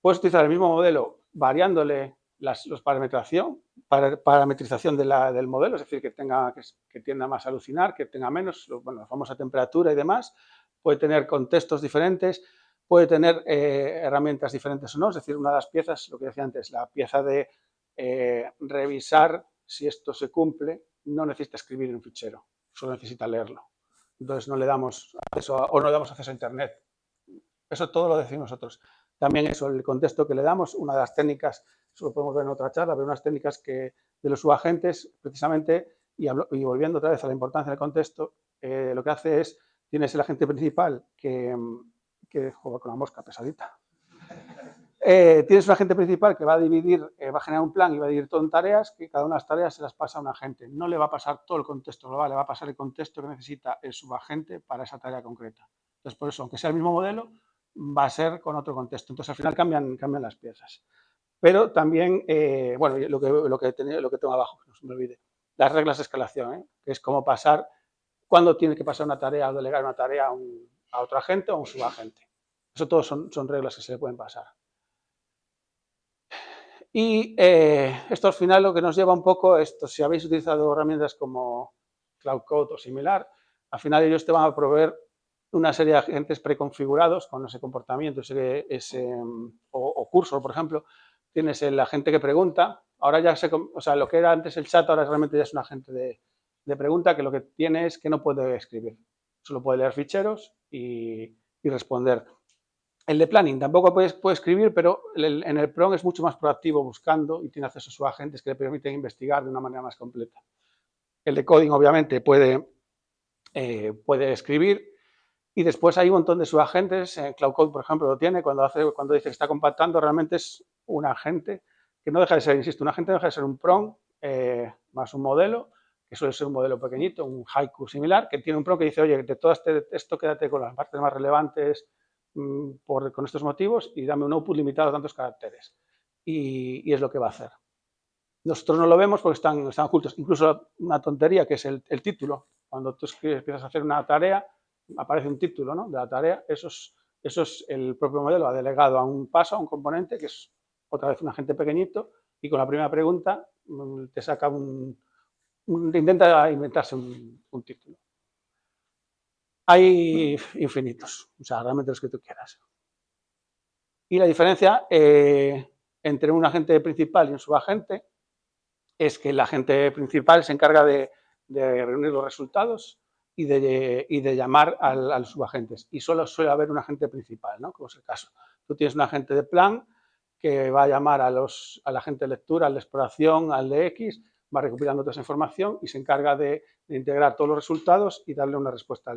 puedes utilizar el mismo modelo variándole los parametrización del modelo, es decir, que tienda más a alucinar, que tenga menos, bueno, la famosa temperatura y demás, puede tener contextos diferentes, puede tener herramientas diferentes o no, es decir, una de las piezas, lo que decía antes, la pieza de revisar si esto se cumple, no necesita escribir en un fichero, solo necesita leerlo. Entonces no le damos acceso o no le damos acceso a Internet. Eso todo lo decimos nosotros. También eso, el contexto que le damos, una de las técnicas, eso lo podemos ver en otra charla, pero unas técnicas que de los subagentes, precisamente, y volviendo otra vez a la importancia del contexto, lo que hace es, tienes el agente principal que joder, con la mosca pesadita. Tienes un agente principal que va a dividir, va a generar un plan y va a dividir todo en tareas, que cada una de las tareas se las pasa a un agente. No le va a pasar todo el contexto global, le va a pasar el contexto que necesita el subagente para esa tarea concreta. Entonces, por eso, aunque sea el mismo modelo, va a ser con otro contexto. Entonces, al final cambian las piezas. Pero también, bueno, lo que tengo abajo, que no se me olvide, las reglas de escalación, que es cómo pasar, cuándo tiene que pasar una tarea o delegar una tarea a otro agente o a un subagente. Eso todos son reglas que se le pueden pasar. Y esto al final lo que nos lleva un poco esto, si habéis utilizado herramientas como Cloud Code o similar, al final ellos te van a proveer una serie de agentes preconfigurados con ese comportamiento, o curso, por ejemplo. Tienes el agente que pregunta, ahora ya o sea, lo que era antes el chat, ahora realmente ya es un agente de pregunta que lo que tiene es que no puede escribir, solo puede leer ficheros y responder. El de planning tampoco puede escribir, pero en el PRON es mucho más proactivo buscando y tiene acceso a sus agentes que le permiten investigar de una manera más completa. El de coding, obviamente, puede escribir y después hay un montón de subagentes. Cloud Code, por ejemplo, lo tiene. Cuando dice que está compactando, realmente es un agente que no deja de ser, insisto, un agente no deja de ser un PRON más un modelo, que suele ser un modelo pequeñito, un Haiku similar, que tiene un PRON que dice, oye, de todo esto quédate con las partes más relevantes, con estos motivos y dame un output limitado a tantos caracteres. Y es lo que va a hacer. Nosotros no lo vemos porque están ocultos. Incluso una tontería que es el título. Cuando tú empiezas a hacer una tarea, aparece un título, ¿no?, de la tarea. Eso es el propio modelo, ha delegado a un paso, a un componente, que es otra vez un agente pequeñito, y con la primera pregunta te saca intenta inventarse un título. Hay infinitos, o sea, realmente los que tú quieras. Y la diferencia entre un agente principal y un subagente es que el agente principal se encarga de reunir los resultados y de llamar al subagentes. Y solo suele haber un agente principal, ¿no? Como es el caso. Tú tienes un agente de plan que va a llamar al agente de lectura, al de exploración, al de X, va recopilando toda esa información y se encarga de integrar todos los resultados y darle una respuesta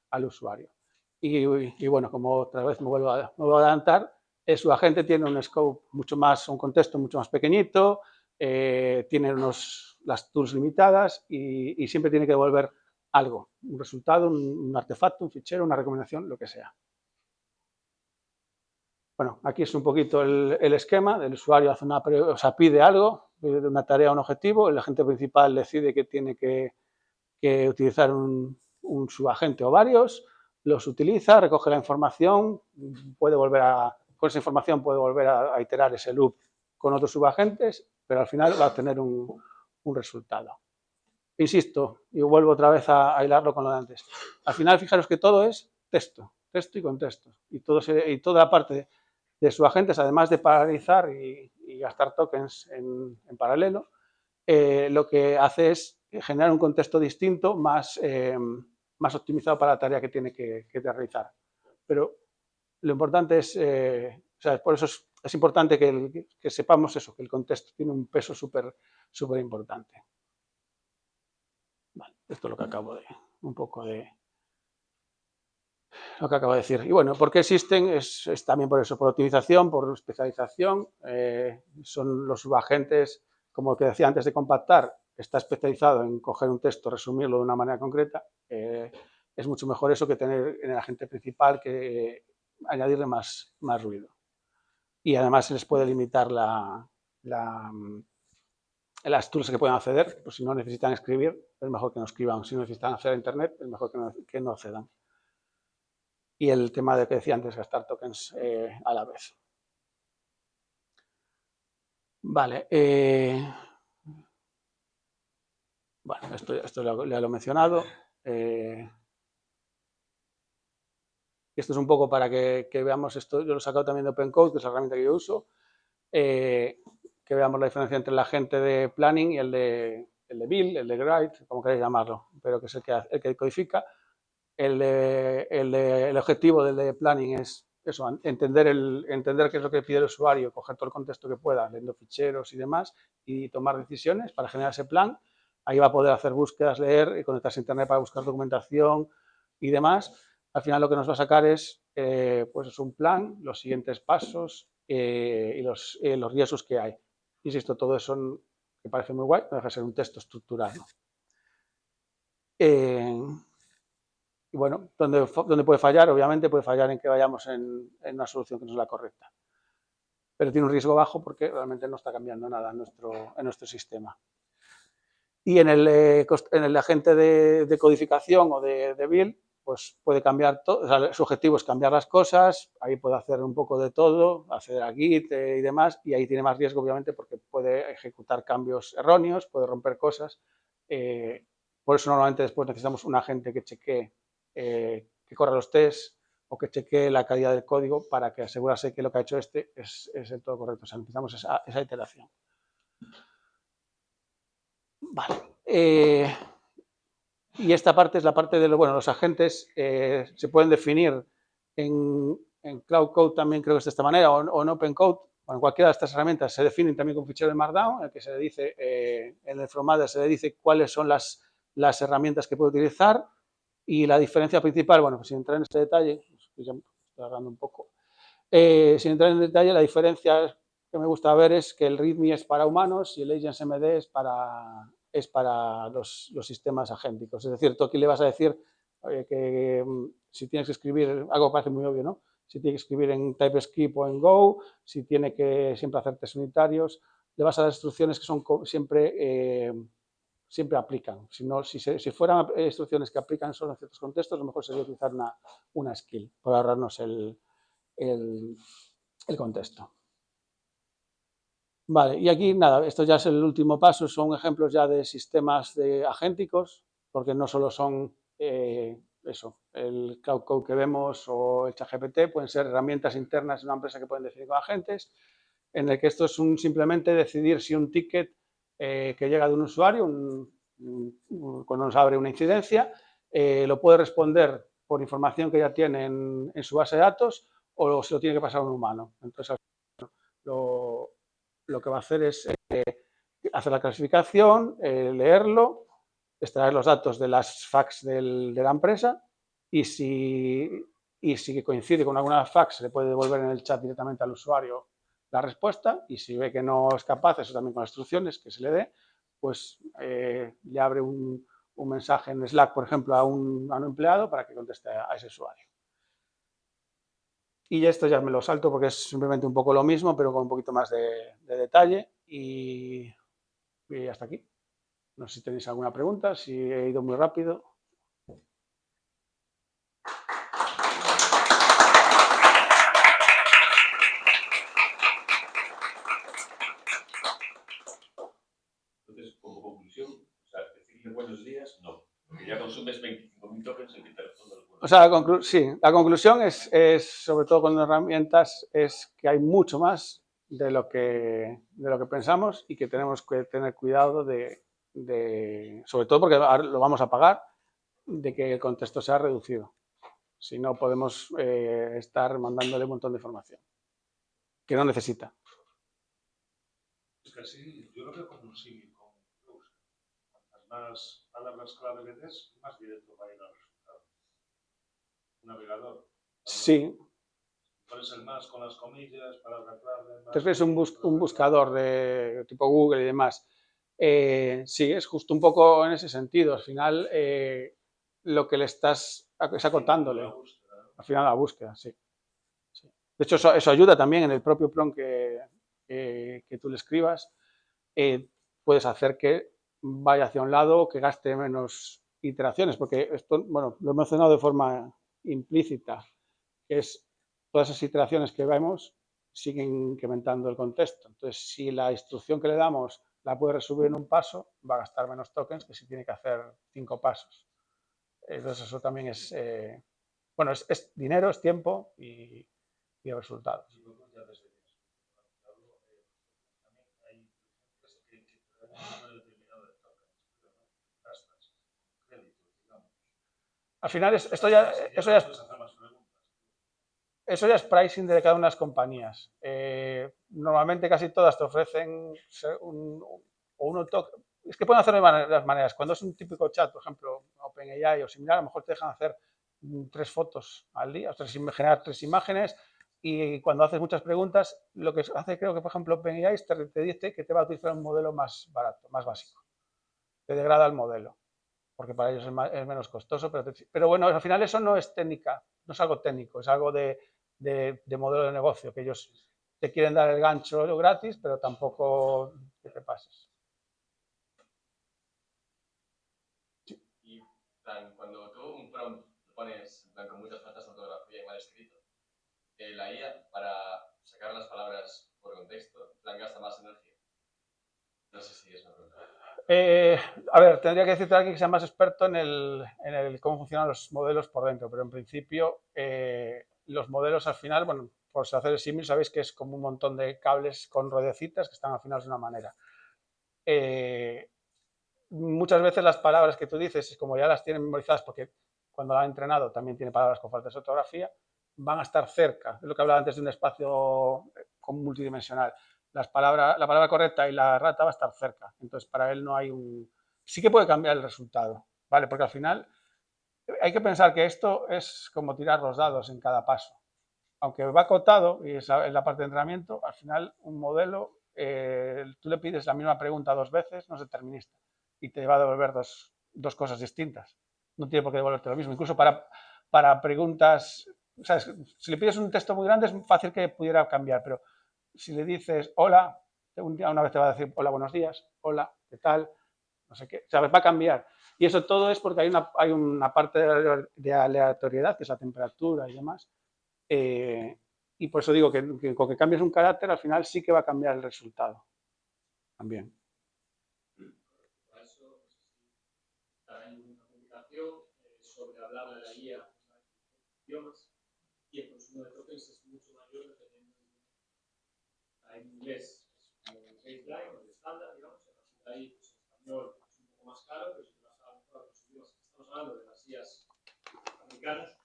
al usuario. Y bueno, como otra vez me vuelvo a adelantar, su agente tiene un scope mucho más, un contexto mucho más pequeñito, tiene las tools limitadas y siempre tiene que devolver algo, un resultado, un artefacto, un fichero, una recomendación, lo que sea. Bueno, aquí es un poquito el esquema. El usuario hace pide algo, pide una tarea, un objetivo. El agente principal decide que tiene que utilizar un subagente o varios, los utiliza, recoge la información, con esa información puede volver a iterar ese loop con otros subagentes, pero al final va a obtener un resultado. Insisto, y vuelvo otra vez a hilarlo con lo de antes. Al final, fijaros que todo es texto y contexto. Y toda la parte de subagentes, además de paralizar y gastar tokens en paralelo, lo que hace es generar un contexto distinto, más optimizado para la tarea que tiene que realizar. Pero lo importante es, por eso es importante que sepamos eso, que el contexto tiene un peso súper importante. Vale, esto es lo que acabo de decir. Y bueno, ¿por qué existen? Es también por eso, por optimización, por especialización. Son los subagentes, como el que decía antes de compactar, está especializado en coger un texto, resumirlo de una manera concreta. Es mucho mejor eso que tener en el agente principal que añadirle más ruido. Y además se les puede limitar las tools que pueden acceder. Pues si no necesitan escribir, es mejor que no escriban. Si no necesitan acceder a Internet, es mejor que no accedan. Y el tema de que decía antes, gastar tokens a la vez. Vale. Bueno, esto ya lo he mencionado. Esto es un poco para que veamos esto. Yo lo he sacado también de OpenCode, que es la herramienta que yo uso. Que veamos la diferencia entre el agente de planning y el de build, el de write, como queréis llamarlo, pero que es el que codifica. El objetivo del de planning es eso, entender qué es lo que pide el usuario, coger todo el contexto que pueda, leyendo ficheros y demás, y tomar decisiones para generar ese plan. Ahí va a poder hacer búsquedas, leer y conectarse a Internet para buscar documentación y demás. Al final lo que nos va a sacar es un plan, los siguientes pasos y los riesgos que hay. Insisto, todo eso que parece muy guay, no deja de ser un texto estructurado. Y bueno, ¿dónde puede fallar? Obviamente puede fallar en que vayamos en una solución que no es la correcta. Pero tiene un riesgo bajo porque realmente no está cambiando nada en nuestro sistema. Y en el agente de codificación o de build, pues puede cambiar todo. O sea, su objetivo es cambiar las cosas, ahí puede hacer un poco de todo, acceder a Git y demás, y ahí tiene más riesgo, obviamente, porque puede ejecutar cambios erróneos, puede romper cosas. Por eso normalmente después necesitamos un agente que chequee, que corra los tests o que chequee la calidad del código para que asegurase que lo que ha hecho es el todo correcto. O sea, necesitamos esa iteración. Vale. Y esta parte es la parte de los agentes se pueden definir en Cloud Code también creo que es de esta manera, o en Open Code, o en cualquiera de estas herramientas se definen también con fichero de Markdown, en el que se le dice, en el from other se le dice cuáles son las herramientas que puede utilizar y la diferencia principal, bueno, pues sin entrar en este detalle, ya estoy hablando un poco, sin entrar en detalle, la diferencia que me gusta ver es que el README es para humanos y el AgentsMD es para los sistemas agénticos. Es decir, tú aquí le vas a decir que si tienes que escribir, algo que parece muy obvio, ¿no? Si tiene que escribir en TypeScript o en Go, si tiene que siempre hacer test unitarios, le vas a dar instrucciones que son siempre aplican. Si fueran instrucciones que aplican solo en ciertos contextos, a lo mejor sería utilizar una skill para ahorrarnos el contexto. Vale, y aquí nada, esto ya es el último paso, son ejemplos ya de sistemas agénticos, porque no solo son eso, el Cloud Code que vemos o el ChatGPT pueden ser herramientas internas de una empresa que pueden definir con agentes, en el que esto es simplemente decidir si un ticket que llega de un usuario, cuando nos abre una incidencia, lo puede responder por información que ya tiene en su base de datos o se lo tiene que pasar a un humano. Entonces, lo que va a hacer es hacer la clasificación, leerlo, extraer los datos de las fax de la empresa y si coincide con alguna fax, le puede devolver en el chat directamente al usuario la respuesta y si ve que no es capaz, eso también con las instrucciones que se le dé, pues le abre un mensaje en Slack, por ejemplo, a un empleado para que conteste a ese usuario. Y esto ya me lo salto porque es simplemente un poco lo mismo, pero con un poquito más de detalle y hasta aquí. No sé si tenéis alguna pregunta, si he ido muy rápido. Entonces, como conclusión, o sea, decirle buenos días, no. Porque ya consumes 25.000 tokens en Twitter. O sea, la conclusión es, sobre todo con herramientas, es que hay mucho más de lo que pensamos y que tenemos que tener cuidado sobre todo porque ahora lo vamos a pagar, de que el contexto sea reducido. Si no, podemos estar mandándole un montón de información que no necesita. Es que así, yo lo veo como un símil con Close. Cuantas más palabras clave le des, más directo va a ir al resultado. Un navegador. Sí. Pones el más con las comillas, palabra clave. Te refieres a un buscador de tipo Google y demás. Sí, es justo un poco en ese sentido. Al final, lo que le estás acotándole. Al final, la búsqueda, sí. De hecho, eso ayuda también en el propio prompt que tú le escribas. Puedes hacer que vaya hacia un lado, que gaste menos iteraciones, porque esto, bueno, lo he mencionado de forma implícita, que es todas esas iteraciones que vemos siguen incrementando el contexto. Entonces, si la instrucción que le damos la puede resolver en un paso, va a gastar menos tokens que si tiene que hacer 5 pasos. Entonces, eso también es, bueno, es dinero, es tiempo y resultados. Al final, eso ya es pricing de cada una de las compañías. Normalmente casi todas te ofrecen es que pueden hacer de las maneras. Cuando es un típico chat, por ejemplo, OpenAI o similar, a lo mejor te dejan hacer 3 fotos al día, o sea, generar 3 imágenes. Y cuando haces muchas preguntas, lo que hace, creo que, por ejemplo, OpenAI te dice que te va a utilizar un modelo más barato, más básico. Te degrada el modelo, porque para ellos es menos costoso. Pero bueno, al final eso no es técnica, no es algo técnico, es algo de modelo de negocio, que ellos te quieren dar el gancho gratis, pero tampoco que te pases. Sí. Y cuando tú un prompt pones con muchas faltas de ortografía y mal escrito, la IA para sacar las palabras por contexto, gasta más energía. No sé si es una pregunta. A ver, tendría que decirte a alguien que sea más experto en el cómo funcionan los modelos por dentro, pero en principio los modelos al final, bueno, por hacer el símil, sabéis que es como un montón de cables con ruedecitas que están afinados de una manera. Muchas veces las palabras que tú dices, como ya las tienen memorizadas, porque cuando la han entrenado también tiene palabras con faltas de ortografía, van a estar cerca. Es lo que hablaba antes de un espacio multidimensional. La palabra correcta y la errata va a estar cerca. Entonces, para él no hay un... Sí que puede cambiar el resultado, ¿vale? Porque al final hay que pensar que esto es como tirar los dados en cada paso. Aunque va acotado, y es la parte de entrenamiento, al final un modelo, tú le pides la misma pregunta 2 veces, no es determinista, y te va a devolver dos cosas distintas. No tiene por qué devolverte lo mismo. Incluso para preguntas, ¿sabes? Si le pides un texto muy grande es fácil que pudiera cambiar, pero si le dices hola, una vez te va a decir hola, buenos días, hola, ¿qué tal? No sé qué, ¿sabes? Va a cambiar. Y eso todo es porque hay una parte de aleatoriedad, que es la temperatura y demás. Y por eso digo que con que cambies un carácter, al final sí que va a cambiar el resultado. También. Para eso, hay una publicación sobre hablar de la IA en idiomas y el consumo de tokens es mucho mayor dependiendo del idioma. En inglés es como el baseline o el estándar, digamos, a partir de ahí pues, en español es un poco más caro, pero si te vas a los idiomas que estamos hablando de las IAs americanas,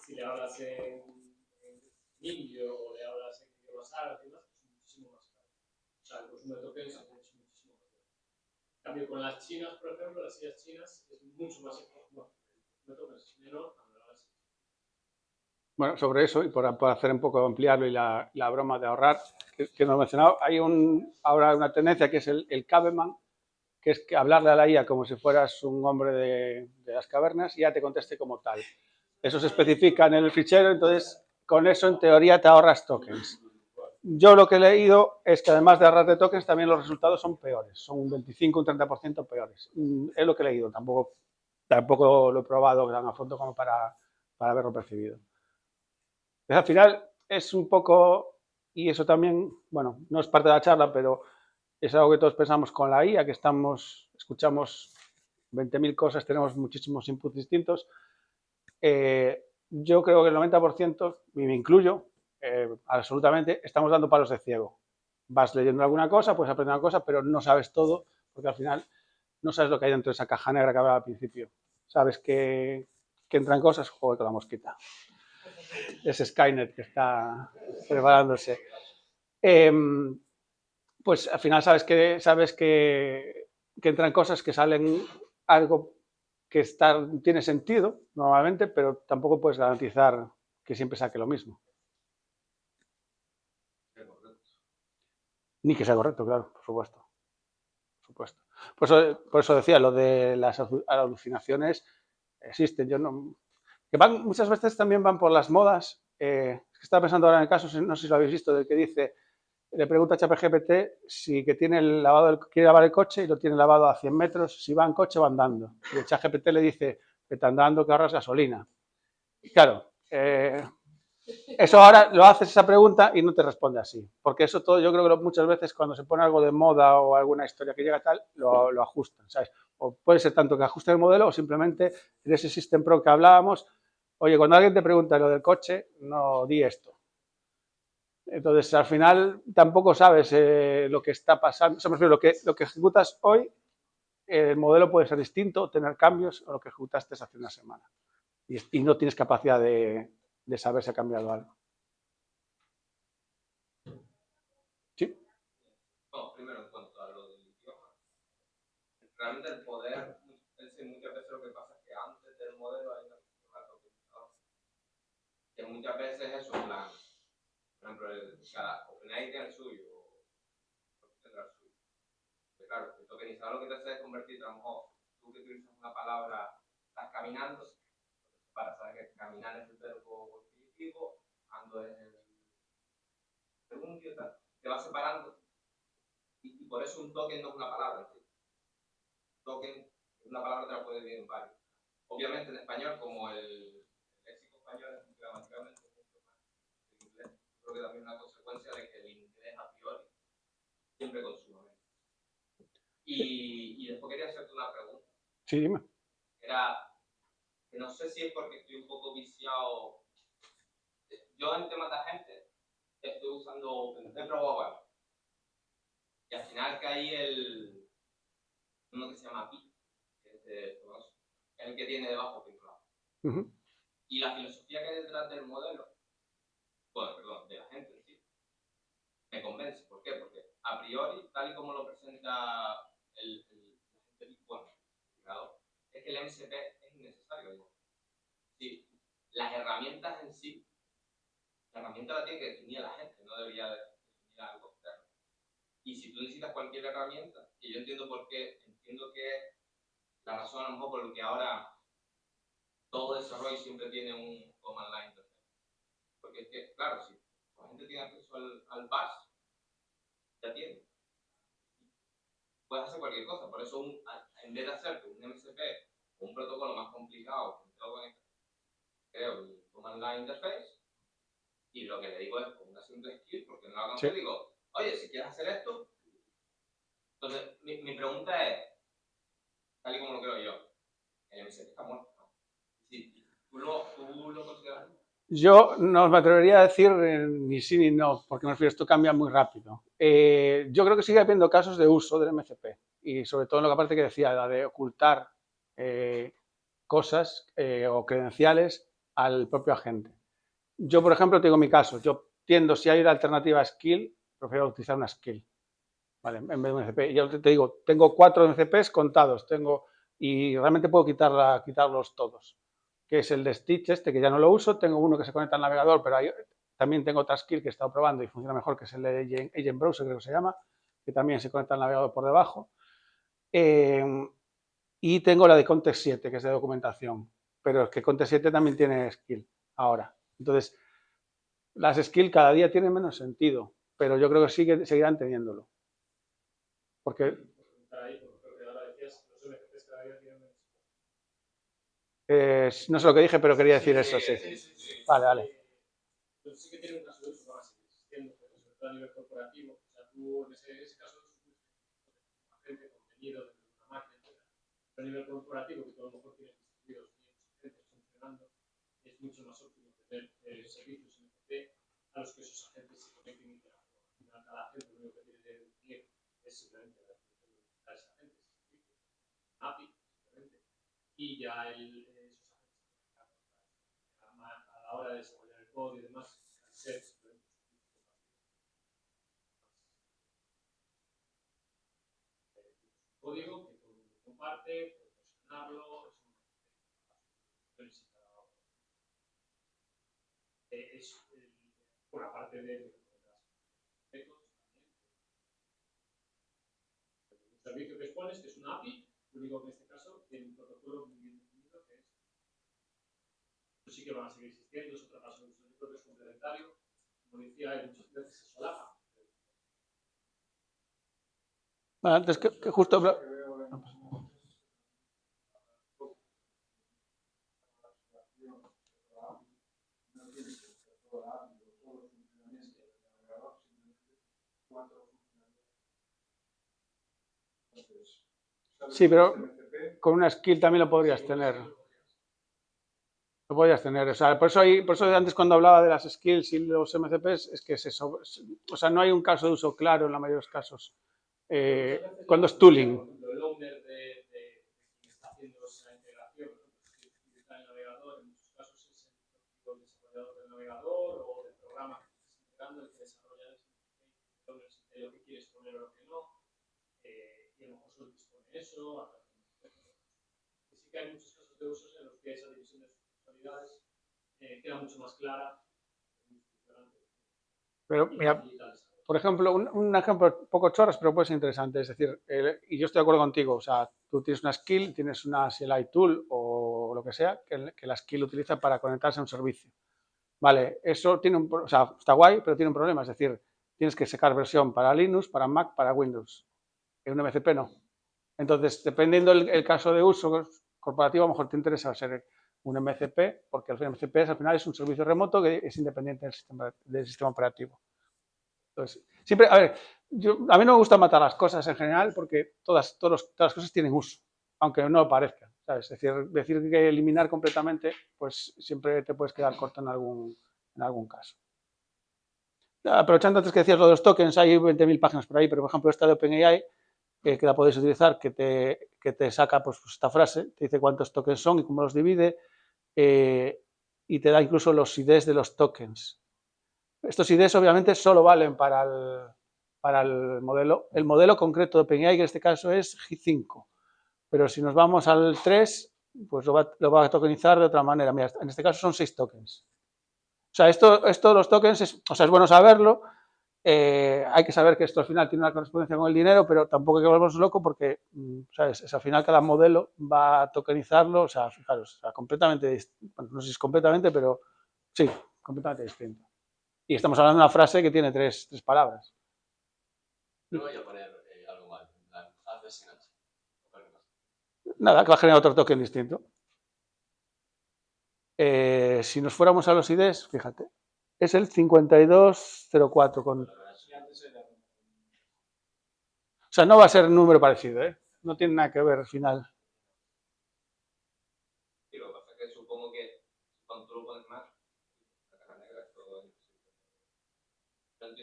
si le hablas en indio o le hablas en idiomas árabes y demás, es muchísimo más caro. O sea, el consumo de tokens es muchísimo mayor. En cambio, con las chinas, por ejemplo, las IAs chinas es mucho más bueno, el consumo de tokens es menor cuando lo hablas. Bueno, sobre eso, y por hacer un poco ampliarlo y la broma de ahorrar, que no he mencionado, hay ahora una tendencia que es el Caveman, que es que hablarle a la IA como si fueras un hombre de las cavernas y ya te conteste como tal. Eso se especifica en el fichero, entonces con eso en teoría te ahorras tokens. Yo lo que he leído es que además de ahorrarte tokens, también los resultados son peores, son un 25, un 30% peores. Es lo que he leído, tampoco lo he probado tan a fondo como para haberlo percibido. Al final es un poco, y eso también, bueno, no es parte de la charla, pero es algo que todos pensamos con la IA, que escuchamos 20.000 cosas, tenemos muchísimos inputs distintos. Yo creo que el 90%, y me incluyo, absolutamente, estamos dando palos de ciego. Vas leyendo alguna cosa, puedes aprender una cosa, pero no sabes todo, porque al final no sabes lo que hay dentro de esa caja negra que hablaba al principio. Sabes que entran cosas, joder, con la mosquita. Es Skynet que está preparándose. Pues al final sabes que entran cosas que salen algo que tiene sentido normalmente, pero tampoco puedes garantizar que siempre saque lo mismo. Ni que sea correcto, claro, por supuesto. Por eso decía, lo de las alucinaciones existen. Muchas veces también van por las modas. Estaba pensando ahora en el caso, no sé si lo habéis visto, del que dice, le pregunta a ChatGPT si que quiere lavar el coche y lo tiene lavado a 100 metros, si va en coche o andando. Y el ChatGPT le dice que te andando, que ahorras gasolina. Y claro, eso ahora lo haces esa pregunta y no te responde así. Porque eso todo, yo creo que muchas veces cuando se pone algo de moda o alguna historia que llega tal, lo ajustan, ¿sabes? O puede ser tanto que ajusten el modelo o simplemente en ese System Pro que hablábamos, oye, cuando alguien te pregunta lo del coche, no di esto. Entonces, al final, tampoco sabes lo que está pasando. O sea, lo que ejecutas hoy, el modelo puede ser distinto, tener cambios o lo que ejecutaste hace una semana. Y no tienes capacidad de saber si ha cambiado algo. ¿Sí? No, primero en cuanto a lo del idioma. Realmente el poder, muchas veces lo que pasa es que antes del modelo hay una tokenización. Que muchas veces eso, en plan, por ejemplo, cada OpenAI tiene el suyo, tendrá el suyo. Pero claro, el tokenizador lo que te hace es convertir, a lo mejor, tú que utilizas una palabra, estás caminando, para saber que caminar es el verbo infinitivo, ando es el segundo y tal, te va separando. Y por eso un token no es una palabra, ¿sí? Token, una palabra te la puede dividir en varios. Obviamente en español, como el léxico español es gramaticalmente mucho más que el inglés, creo que también es una consecuencia de que el inglés a priori siempre consuma menos. Y después quería hacerte una pregunta. Sí, dime. Era, que no sé si es porque estoy un poco viciado. Yo en temas de agente estoy usando OpenAI Web. Y al final caí uno que se llama Pi, que es de todos, es el que tiene debajo PinCloud. Y la filosofía que hay detrás del modelo, de la gente en sí, me convence. ¿Por qué? Porque a priori, tal y como lo presenta el creador, es que el MCP es innecesario. Digamos. Sí, las herramientas en sí, la herramienta la tiene que definir la gente, no debería definir algo externo. Y si tú necesitas cualquier herramienta, y yo entiendo que la razón a lo mejor por lo que ahora todo desarrollo siempre tiene un command line interface. Porque es que, claro, si la gente tiene acceso al bash, ya tiene. Puedes hacer cualquier cosa. Por eso, en vez de hacer un MCP o un protocolo más complicado, creo el command line interface, y lo que le digo es con una simple skill, porque no lo hagan, digo, oye, si quieres hacer esto. Entonces, mi pregunta es, tal y como lo creo yo, el MCP está muerto, ¿no? Sí, ¿Tú lo consideras? Yo no me atrevería a decir ni sí ni no, porque me refiero, esto cambia muy rápido. Yo creo que sigue habiendo casos de uso del MCP y sobre todo en lo que aparte que decía, la de ocultar cosas o credenciales al propio agente. Yo, por ejemplo, tengo mi caso. Yo tiendo, si hay una alternativa a skill, prefiero utilizar una skill, ¿vale? En vez de un MCP. Y yo te digo, tengo 4 MCPs contados, y realmente puedo quitarlos todos, que es el de Stitch este, que ya no lo uso. Tengo uno que se conecta al navegador, pero también tengo otra skill que he estado probando y funciona mejor, que es el de Agent Browser, creo que se llama, que también se conecta al navegador por debajo. Y tengo la de Context 7, que es de documentación, pero es que Context 7 también tiene skill ahora. Entonces, las skills cada día tienen menos sentido, pero yo creo que sí que seguirán teniéndolo. Porque no sé lo que dije, pero quería decir eso, sí. Vale, vale. Entonces sí que tiene un caso de uso, van a seguir existiendo, pero sobre todo a nivel corporativo. O sea, tú en ese caso agente contenido dentro de una máquina, etc. Pero a nivel corporativo, que tú a lo mejor tienes distribuidos cientos de agentes funcionando, es mucho más óptimo tener servicios MCP a los que esos agentes se conecten interactúen. Al final, cada agente lo único que tiene que definir es simplemente la definición de ese agente, ese servicio, API, simplemente, y ya esos agentes a la hora de desarrollar el código y demás, al ser código que todo el mundo comparte, proporcionarlo, es una parte de un servicio que expones, que es una API, lo único que en este caso tiene un protocolo muy bien definido, que es sí que van a seguir existiendo, es otra parte de uso, yo creo que es complementario, como decía, hay muchas veces se solapa. Bueno, antes que justo... Sí, pero con una skill también lo podrías tener. Lo podrías tener. O sea, por eso antes cuando hablaba de las skills y los MCPs, es que o sea, no hay un caso de uso claro en la mayoría de los casos. Cuando es tooling. El owner de quien está haciendo esa integración, que utiliza el navegador, en muchos casos es el desarrollador del navegador o del programa que estás integrando, el que desarrolla lo que quieres poner o lo que no, y a lo mejor solo dispone eso. Sí que hay muchos casos de usos en los que esa división de responsabilidades queda mucho más clara. Pero mira, por ejemplo, un ejemplo poco chorras, pero puede ser interesante. Es decir, y yo estoy de acuerdo contigo, o sea, tú tienes una skill, tienes una CLI tool o lo que sea, que la skill utiliza para conectarse a un servicio. Vale, eso tiene o sea, está guay, pero tiene un problema. Es decir, tienes que sacar versión para Linux, para Mac, para Windows. En un MCP no. Entonces, dependiendo del caso de uso corporativo, a lo mejor te interesa ser un MCP, porque el MCP al final es un servicio remoto que es independiente del sistema operativo. Entonces, siempre, a ver, a mí no me gusta matar las cosas en general porque todas las cosas tienen uso, aunque no lo parezca, ¿sabes? Es decir que eliminar completamente, pues siempre te puedes quedar corto en algún caso. Aprovechando antes que decías lo de los tokens, hay 20.000 páginas por ahí, pero por ejemplo esta de OpenAI, que la podéis utilizar, que te saca pues, esta frase, te dice cuántos tokens son y cómo los divide, y te da incluso los IDs de los tokens. Estos IDs obviamente solo valen para el modelo. El modelo concreto de OpenAI, que en este caso es G5. Pero si nos vamos al 3, pues lo va a tokenizar de otra manera. Mira, en este caso son 6 tokens. O sea, esto los tokens, es bueno saberlo. Hay que saber que esto al final tiene una correspondencia con el dinero, pero tampoco hay que volvernos locos porque, ¿sabes? Es, al final cada modelo va a tokenizarlo, o sea, fijaros, o sea, completamente, bueno, no sé si es completamente, pero sí, completamente distinto. Y estamos hablando de una frase que tiene tres palabras. No voy a poner algo mal, en plan, haces sin H. Nada, que va a generar otro token distinto. Si nos fuéramos a los IDs, fíjate, es el 5204 con... O sea, no va a ser un número parecido, ¿eh? No tiene nada que ver al final. Sí, lo que pasa es que supongo que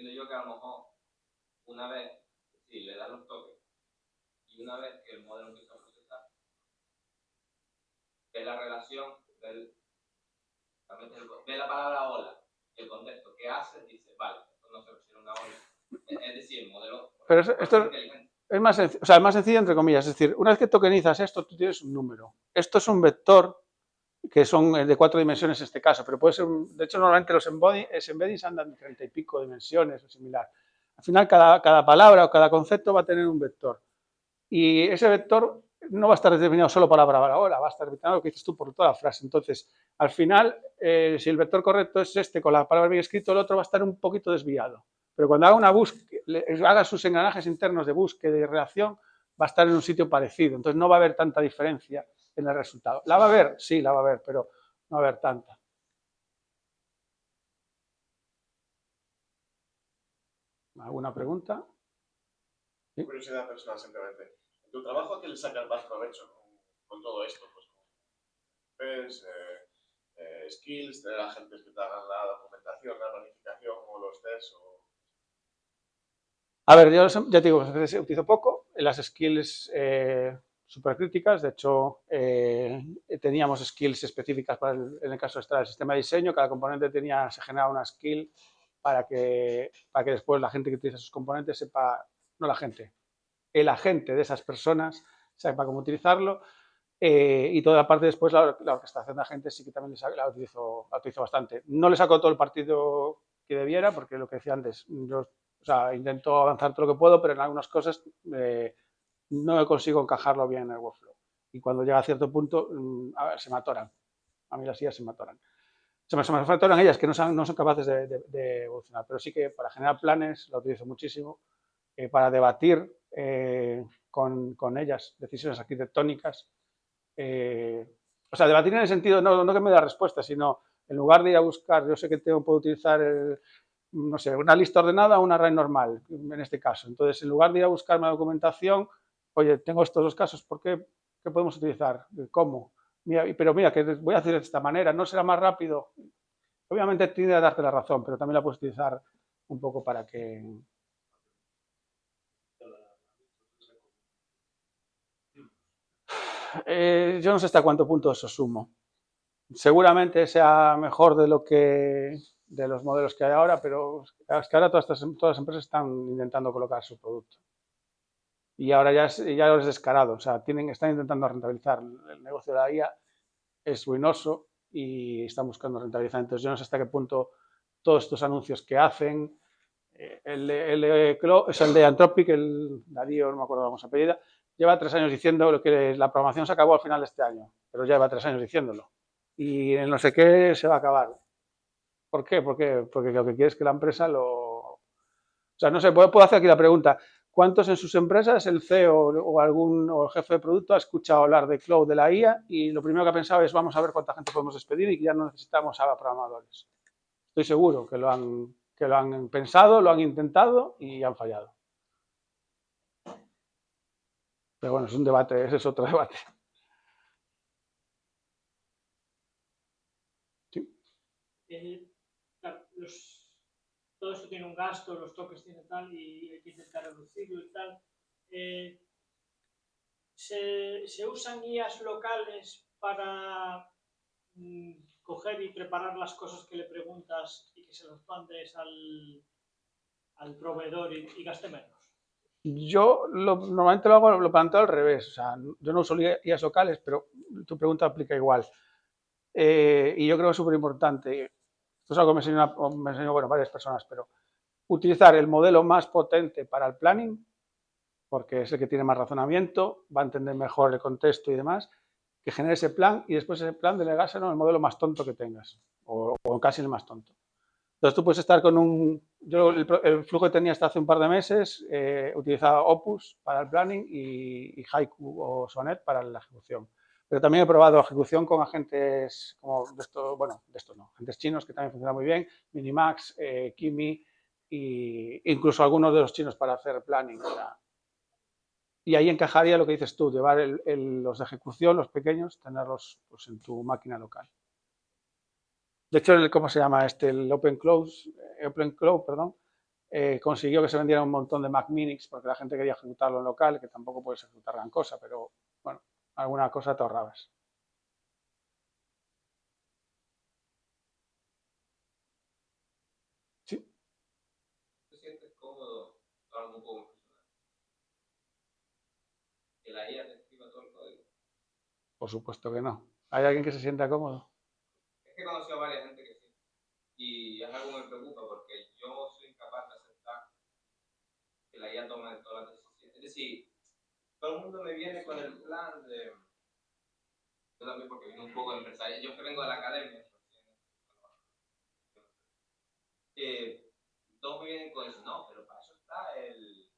entiendo yo que a lo mejor una vez, si le das los toques y una vez que el modelo empieza a procesar, ve la relación, ve la palabra ola, el contexto que hace, dice, vale, esto no se refiere a una ola. Es decir, el modelo Pero esto es más sencillo, o sea, más sencillo entre comillas. Es decir, una vez que tokenizas esto, tú tienes un número. Esto es un vector, que son de 4 dimensiones en este caso, pero puede ser, de hecho, normalmente los embeddings andan de 30 y pico dimensiones o similar. Al final, cada palabra o cada concepto va a tener un vector. Y ese vector no va a estar determinado solo por la palabra ahora, va a estar determinado lo que dices tú por toda la frase. Entonces, al final, si el vector correcto es este con la palabra bien escrito, el otro va a estar un poquito desviado. Pero cuando haga una búsqueda, haga sus engranajes internos de búsqueda y relación, va a estar en un sitio parecido. Entonces, no va a haber tanta diferencia en el resultado. ¿La va a haber? Sí, la va a haber, pero no va a haber tanta. ¿Alguna pregunta? ¿Sí? Curiosidad personal, simplemente. ¿En tu trabajo a qué le sacas más provecho con todo esto? Pues con skills, tener agentes que te hagan la documentación, la planificación o los tests. A ver, yo ya te digo, utilizo poco. Las skills súper críticas. De hecho, teníamos skills específicas para en el caso del sistema de diseño. Cada componente se generaba una skill para que después la gente que utiliza esos componentes sepa, no la gente, el agente de esas personas sepa cómo utilizarlo. Y toda la parte después, la orquestación de agentes sí que también la utilizo bastante. No le saco todo el partido que debiera, porque lo que decía antes, yo intento avanzar todo lo que puedo, pero en algunas cosas no consigo encajarlo bien en el workflow. Y cuando llega a cierto punto, se me atoran. A mí las IAs se me atoran. Se me atoran ellas, que no son capaces de evolucionar. Pero sí que para generar planes la utilizo muchísimo. Para debatir con ellas decisiones arquitectónicas. Debatir en el sentido, no que me dé respuesta, sino en lugar de ir a buscar, yo sé que puedo utilizar no sé, una lista ordenada o un array normal, en este caso. Entonces, en lugar de ir a buscar una documentación, oye, tengo estos dos casos, ¿por qué? ¿Qué podemos utilizar? ¿Cómo? Pero mira, que voy a hacer de esta manera, ¿no será más rápido? Obviamente tiende a darte la razón, pero también la puedes utilizar un poco para que... yo no sé hasta cuánto punto eso sumo. Seguramente sea mejor de los modelos que hay ahora, pero es que ahora todas las empresas están intentando colocar su producto. Y ahora ya es descarado, o sea, están intentando rentabilizar. El negocio de la IA es ruinoso y están buscando rentabilizar. Entonces, yo no sé hasta qué punto todos estos anuncios que hacen, el de Anthropic, el Darío, no me acuerdo cómo se apellida, lleva 3 años diciendo que la programación se acabó al final de este año, pero ya lleva 3 años diciéndolo. Y en no sé qué se va a acabar. ¿Por qué? Porque lo que quiere es que la empresa O sea, no sé, puedo hacer aquí la pregunta. ¿Cuántos en sus empresas el CEO o el jefe de producto ha escuchado hablar de cloud, de la IA, y lo primero que ha pensado es vamos a ver cuánta gente podemos despedir y que ya no necesitamos a programadores? Estoy seguro que lo han pensado, lo han intentado y han fallado. Pero bueno, es un debate, ese es otro debate. Claro, todo esto tiene un gasto, los toques tienen tal y hay que intentar reducirlo y tal. ¿Se usan guías locales para coger y preparar las cosas que le preguntas y que se las mandes al proveedor y gaste menos? Yo normalmente lo planteo al revés. O sea, yo no uso guías locales, pero tu pregunta aplica igual. Y yo creo que es súper importante. Esto es algo que me enseñó varias personas, pero utilizar el modelo más potente para el planning, porque es el que tiene más razonamiento, va a entender mejor el contexto y demás, que genere ese plan y después ese plan delegárselo al modelo más tonto que tengas, o casi el más tonto. Entonces tú puedes estar con yo el flujo que tenía hasta hace un par de meses, utilizaba Opus para el planning y Haiku o Sonnet para la ejecución. Pero también he probado ejecución con agentes como agentes chinos que también funcionan muy bien, Minimax, Kimi e incluso algunos de los chinos para hacer planning. Y ahí encajaría lo que dices tú, llevar los de ejecución, los pequeños, tenerlos pues, en tu máquina local. De hecho, ¿cómo se llama este? El Open Cloud, consiguió que se vendieran un montón de Mac Minis porque la gente quería ejecutarlo en local, que tampoco puedes ejecutar gran cosa, pero bueno, alguna cosa te ahorrabas. Sí, ¿Te sientes cómodo algo un poco personal? Que la IA te escriba todo el código. por supuesto que no. ¿Hay alguien que se sienta cómodo? Es que he conocido a varias gente que sí. Y es algo que me preocupa porque yo soy incapaz de aceptar que la IA tome todas las decisiones. Es decir, todo el mundo me viene con el plan de... Yo también porque vine un poco de empresario. Yo que vengo de la academia. Todos me vienen con eso. No, pero para eso está el...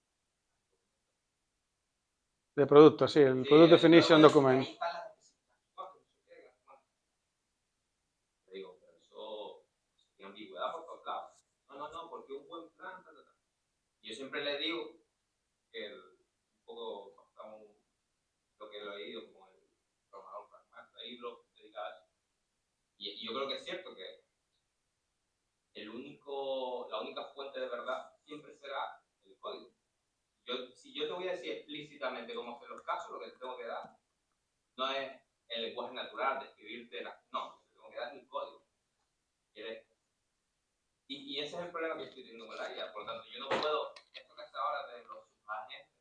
De producto, sí, el Product Definition Document. Ahí están las especificaciones, no sé qué. Te digo, pero eso tiene ambigüedad por todos lados. No, porque un buen plan... Yo siempre le digo que un poco basado lo que he leído como el programador pragmático, libros dedicados a eso. Y yo creo que es cierto que la única fuente de verdad siempre será el código. Si yo te voy a decir explícitamente cómo hacer los casos, lo que te tengo que dar no es el lenguaje natural de escribirte no, te tengo que dar el código. Y ese es el problema que estoy teniendo con la IA. Por lo tanto, yo no puedo, esto que hace ahora de los subagentes,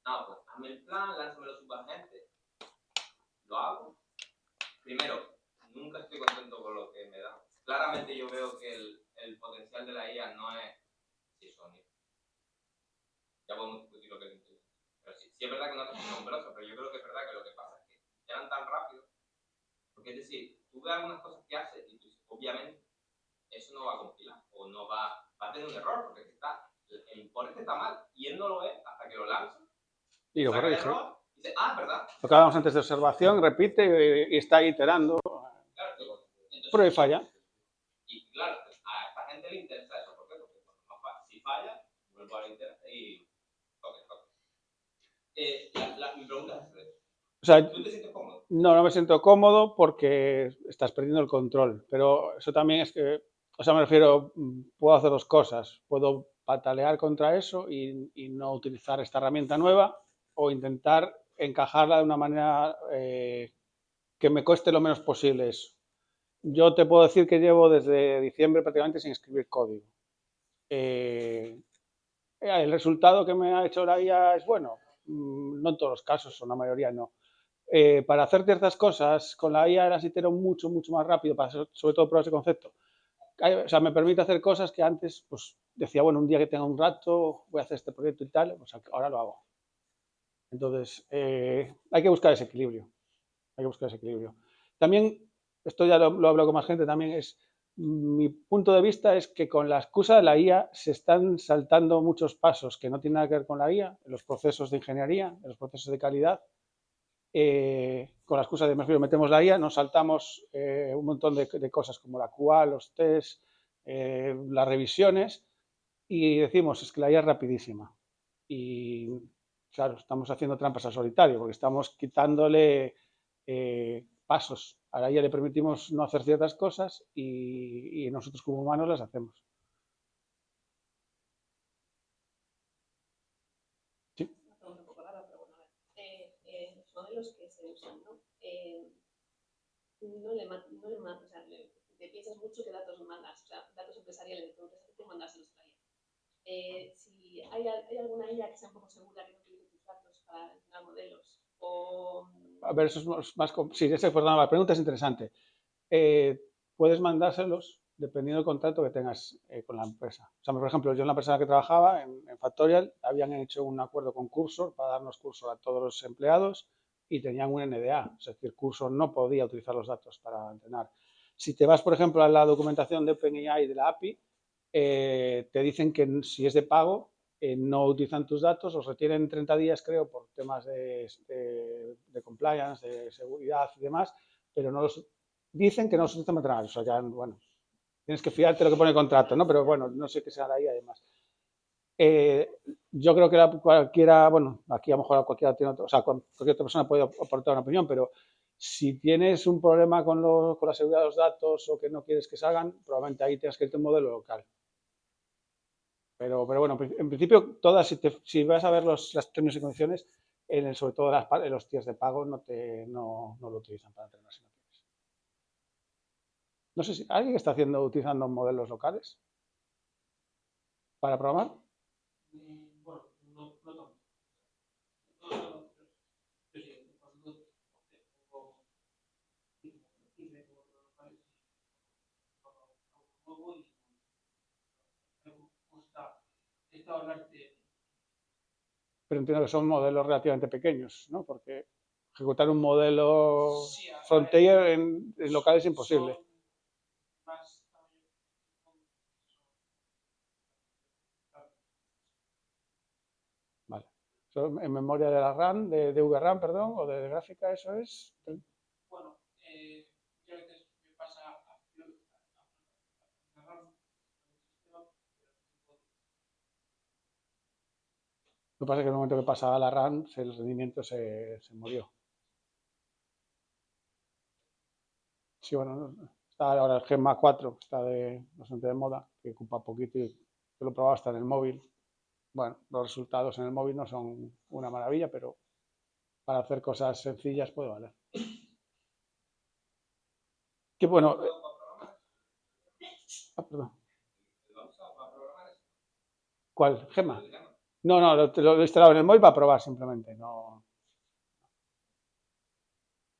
no, pues hazme el plan, lánzame los subagentes, lo hago. Primero, nunca estoy contento con lo que me da. Claramente yo veo que el potencial de la IA no es si eso ni. Ya podemos discutir lo que es inteligencia. Pero sí es verdad que no es nombroso, pero yo creo que es verdad que lo que pasa es que llegan tan rápido. Porque es decir, tú ves algunas cosas que hace y tú dices, obviamente, eso no va a compilar o no va a tener un error porque el import está mal y él no lo ve hasta que lo lanza. Y lo corrige. Y dice, verdad. Lo que hablábamos antes de observación, repite y está iterando. Claro, entonces, Prueba y falla. Y claro, a esta gente le interesa eso. ¿Por qué? Porque si falla, vuelvo a la internet y toque. Mi pregunta es, O sea, ¿tú te sientes cómodo? No me siento cómodo porque estás perdiendo el control. Pero eso también es que, o sea, me refiero, puedo hacer dos cosas. Puedo patalear contra eso y no utilizar esta herramienta nueva o intentar encajarla de una manera que me cueste lo menos posible eso. Yo te puedo decir que llevo desde diciembre prácticamente sin escribir código. El resultado que me ha hecho la IA es bueno. No en todos los casos, o en la mayoría no. Para hacer ciertas cosas con la IA las itero mucho más rápido, para sobre todo pruebas de concepto. O sea, me permite hacer cosas que antes pues, decía, bueno, un día que tenga un rato voy a hacer este proyecto y tal, pues ahora lo hago. Entonces, hay que buscar ese equilibrio. También, esto ya lo hablo con más gente, también mi punto de vista es que con la excusa de la IA se están saltando muchos pasos que no tienen nada que ver con la IA, en los procesos de ingeniería, en los procesos de calidad. Con la excusa de, me refiero, metemos la IA, nos saltamos un montón de cosas como la QA, los tests, las revisiones y decimos, es que la IA es rapidísima. Y claro, estamos haciendo trampas al solitario porque estamos quitándole pasos. A la IA le permitimos no hacer ciertas cosas y nosotros como humanos las hacemos. Sí. Un poco rara, pero bueno, a ver. Los modelos que se usan, ¿no? O sea, te piensas mucho qué datos mandas, o sea, datos empresariales, que mandárselos a la IA. Si hay alguna IA que sea un poco segura que no utilice tus datos para entrenar modelos, A ver, eso es más... Sí, perdón, la pregunta es interesante. Puedes mandárselos dependiendo del contrato que tengas con la empresa. O sea, por ejemplo, yo en la empresa en la que trabajaba, en Factorial, habían hecho un acuerdo con Cursor para darnos Cursor a todos los empleados y tenían un NDA. Es decir, Cursor no podía utilizar los datos para entrenar. Si te vas, por ejemplo, a la documentación de OpenAI de la API, te dicen que si es de pago, no utilizan tus datos, los retienen 30 días, creo, por temas de compliance, de seguridad y demás, pero no los dicen que no los utilizan para entrenar. O sea, ya, bueno, tienes que fiarte de lo que pone el contrato, ¿no? Pero bueno, no sé qué será ahí además. Yo creo que cualquiera, bueno, aquí a lo mejor cualquiera tiene otro, o sea, cualquier otra persona puede aportar una opinión, pero si tienes un problema con la seguridad de los datos o que no quieres que salgan, probablemente ahí tengas que irte a un modelo local. Pero bueno, en principio, todas, si vas a ver las términos y condiciones, sobre todo en los tiers de pago no lo utilizan para entrenar si no quieres. No sé si alguien está utilizando modelos locales para programar. Bueno, no tanto. Yo sí, cuando tengo nuevo y me gusta hablarte. Pero entiendo que son modelos relativamente pequeños, ¿no? Porque ejecutar un modelo Frontier en local es imposible. Vale. En memoria de la RAM, de VRAM, perdón, o de gráfica, eso es. Bueno, a veces me pasa a RAM. Lo que pasa es que en el momento que pasaba la RAM, el rendimiento se murió. Sí, bueno, está ahora el Gemma 4, está bastante de moda, que ocupa poquito y yo lo he probado hasta en el móvil. Bueno, los resultados en el móvil no son una maravilla, pero para hacer cosas sencillas puede valer. Qué bueno. Perdón. ¿Cuál? ¿Gemma? No, lo he instalado en el móvil para probar simplemente. No.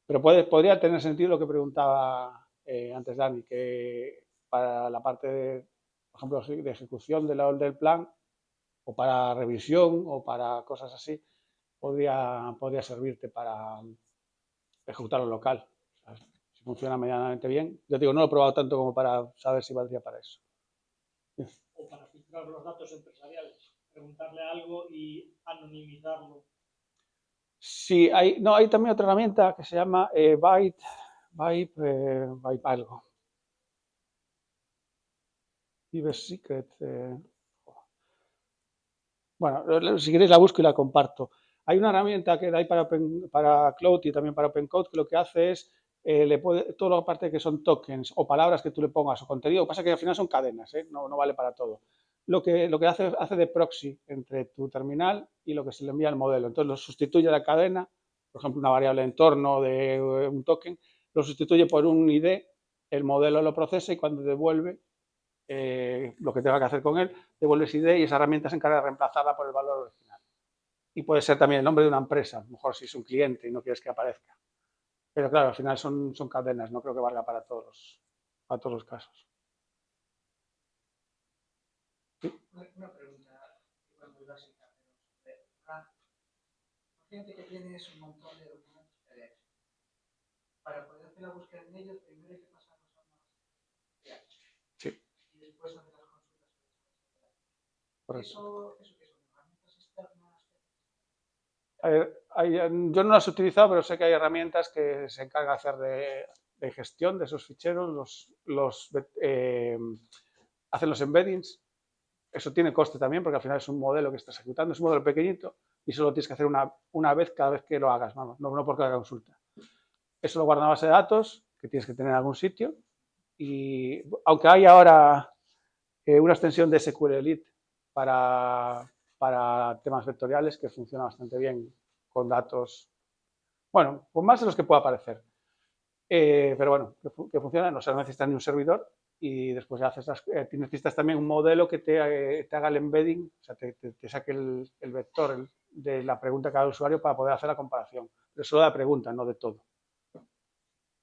Pero podría tener sentido lo que preguntaba antes Dani, que para la parte, por ejemplo, de ejecución del plan, o para revisión, o para cosas así, podría servirte para ejecutarlo local. Si funciona medianamente bien. Yo digo, no lo he probado tanto como para saber si valdría para eso. O para filtrar los datos empresariales, preguntarle algo y anonimizarlo. Sí, hay también otra herramienta que se llama Byte algo. Byte Secret. Bueno, si queréis la busco y la comparto. Hay una herramienta que hay para Cloud y también para OpenCode que lo que hace es toda la parte que son tokens o palabras que tú le pongas o contenido. Lo que pasa es que al final son cadenas, no vale para todo. Lo que hace de proxy entre tu terminal y lo que se le envía al modelo. Entonces lo sustituye la cadena, por ejemplo, una variable de entorno de un token, lo sustituye por un ID, el modelo lo procesa y cuando devuelve lo que tenga que hacer con él, devuelve esa ID y esa herramienta se encarga de reemplazarla por el valor original. Y puede ser también el nombre de una empresa, a lo mejor si es un cliente y no quieres que aparezca. Pero claro, al final son cadenas, no creo que valga para todos los casos. ¿Sí? Una pregunta muy básica, pero gente que tienes un montón de documentos PDF. Para poder hacer la búsqueda en ellos, primero hay que pasarlos a una sí. Y después hacer las consultas. Correcto. ¿Eso qué son? ¿Herramientas externas? Yo no las he utilizado, pero sé que hay herramientas que se encargan de hacer de gestión de esos ficheros, hacen los embeddings. Eso tiene coste también, porque al final es un modelo que estás ejecutando, es un modelo pequeñito y solo tienes que hacer una vez cada vez que lo hagas, vamos, no por cada consulta. Eso lo guarda en una base de datos que tienes que tener en algún sitio y aunque hay ahora una extensión de SQLite para temas vectoriales que funciona bastante bien con datos, bueno, con más de los que pueda aparecer. Pero bueno, que funciona, no se necesita ni un servidor y después necesitas también un modelo que te haga el embedding, o sea, te saque el vector de la pregunta que haga el usuario para poder hacer la comparación. Pero solo de la pregunta, no de todo.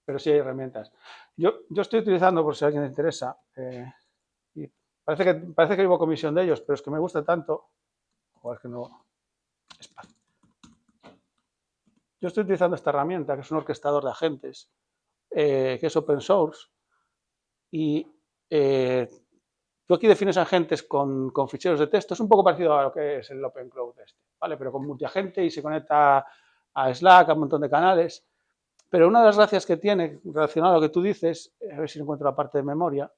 Pero sí hay herramientas. Yo estoy utilizando, por si a alguien le interesa, y parece que llevo comisión de ellos, pero es que me gusta tanto. Joder, que no. Espacio. Yo estoy utilizando esta herramienta, que es un orquestador de agentes, que es open source. Y tú aquí defines agentes con ficheros de texto. Es un poco parecido a lo que es el OpenCloud ¿vale? Pero con multiagente y se conecta a Slack, a un montón de canales. Pero una de las gracias que tiene, relacionado a lo que tú dices, a ver si encuentro la parte de memoria.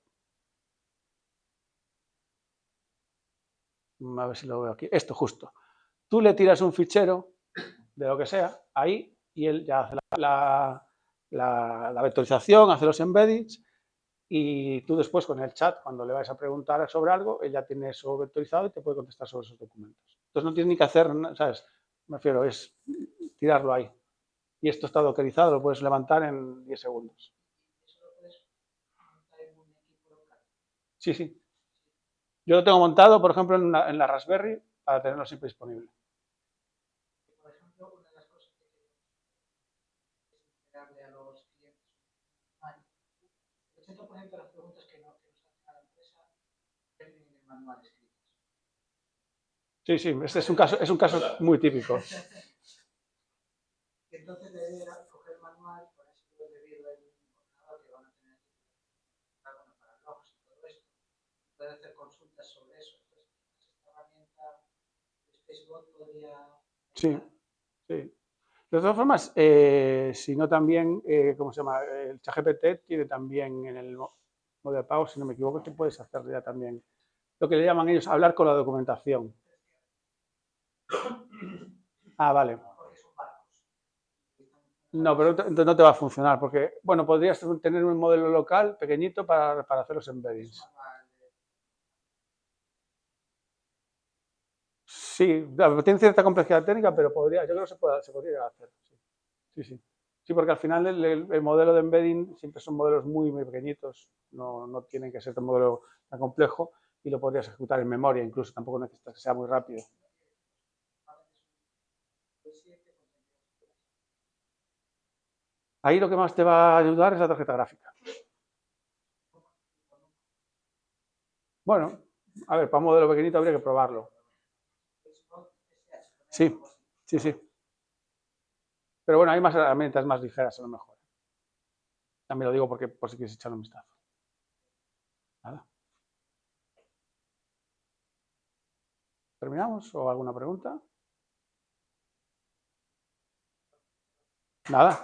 A ver si lo veo aquí. Esto justo. Tú le tiras un fichero de lo que sea ahí y él ya hace la vectorización, hace los embeddings y tú después con el chat, cuando le vais a preguntar sobre algo, él ya tiene eso vectorizado y te puede contestar sobre esos documentos. Entonces no tienes ni que hacer, ¿sabes? Me refiero, es tirarlo ahí. Y esto está dockerizado, lo puedes levantar en 10 segundos. ¿Eso lo puedes montar en un equipo local? Sí, sí. Yo lo tengo montado, por ejemplo, en la Raspberry para tenerlo siempre disponible. Por ejemplo, una de las cosas que queremos es entregarle a los clientes un manual. El 80% de las preguntas que nos hacen a la empresa vienen en el manual escritas. Sí, sí, este es un caso muy típico. Y entonces la idea era coger el manual, ponérselo debido en un ordenador que van a tener para logs y todo esto, y poder hacer consultas sobre eso. Entonces, esta herramienta de Spacebot podría... Sí, sí. De todas formas, si no también, ¿cómo se llama? El ChatGPT tiene también en el modo de pago, si no me equivoco, que puedes hacer ya también lo que le llaman ellos hablar con la documentación. Ah, vale. No, pero entonces no te va a funcionar, porque, bueno, podrías tener un modelo local pequeñito para hacer los embeddings. Sí, claro, tiene cierta complejidad técnica, pero yo creo que se podría hacer. Sí, sí. Sí, porque al final el modelo de embedding siempre son modelos muy, muy pequeñitos, no tienen que ser un modelo tan complejo y lo podrías ejecutar en memoria, incluso tampoco necesitas que sea muy rápido. Ahí lo que más te va a ayudar es la tarjeta gráfica. Bueno, a ver, para un modelo pequeñito habría que probarlo. Sí, sí, sí. Pero bueno, hay más herramientas más ligeras a lo mejor. También lo digo porque por si quieres echarle un vistazo. Nada. ¿Terminamos? ¿O alguna pregunta? Nada.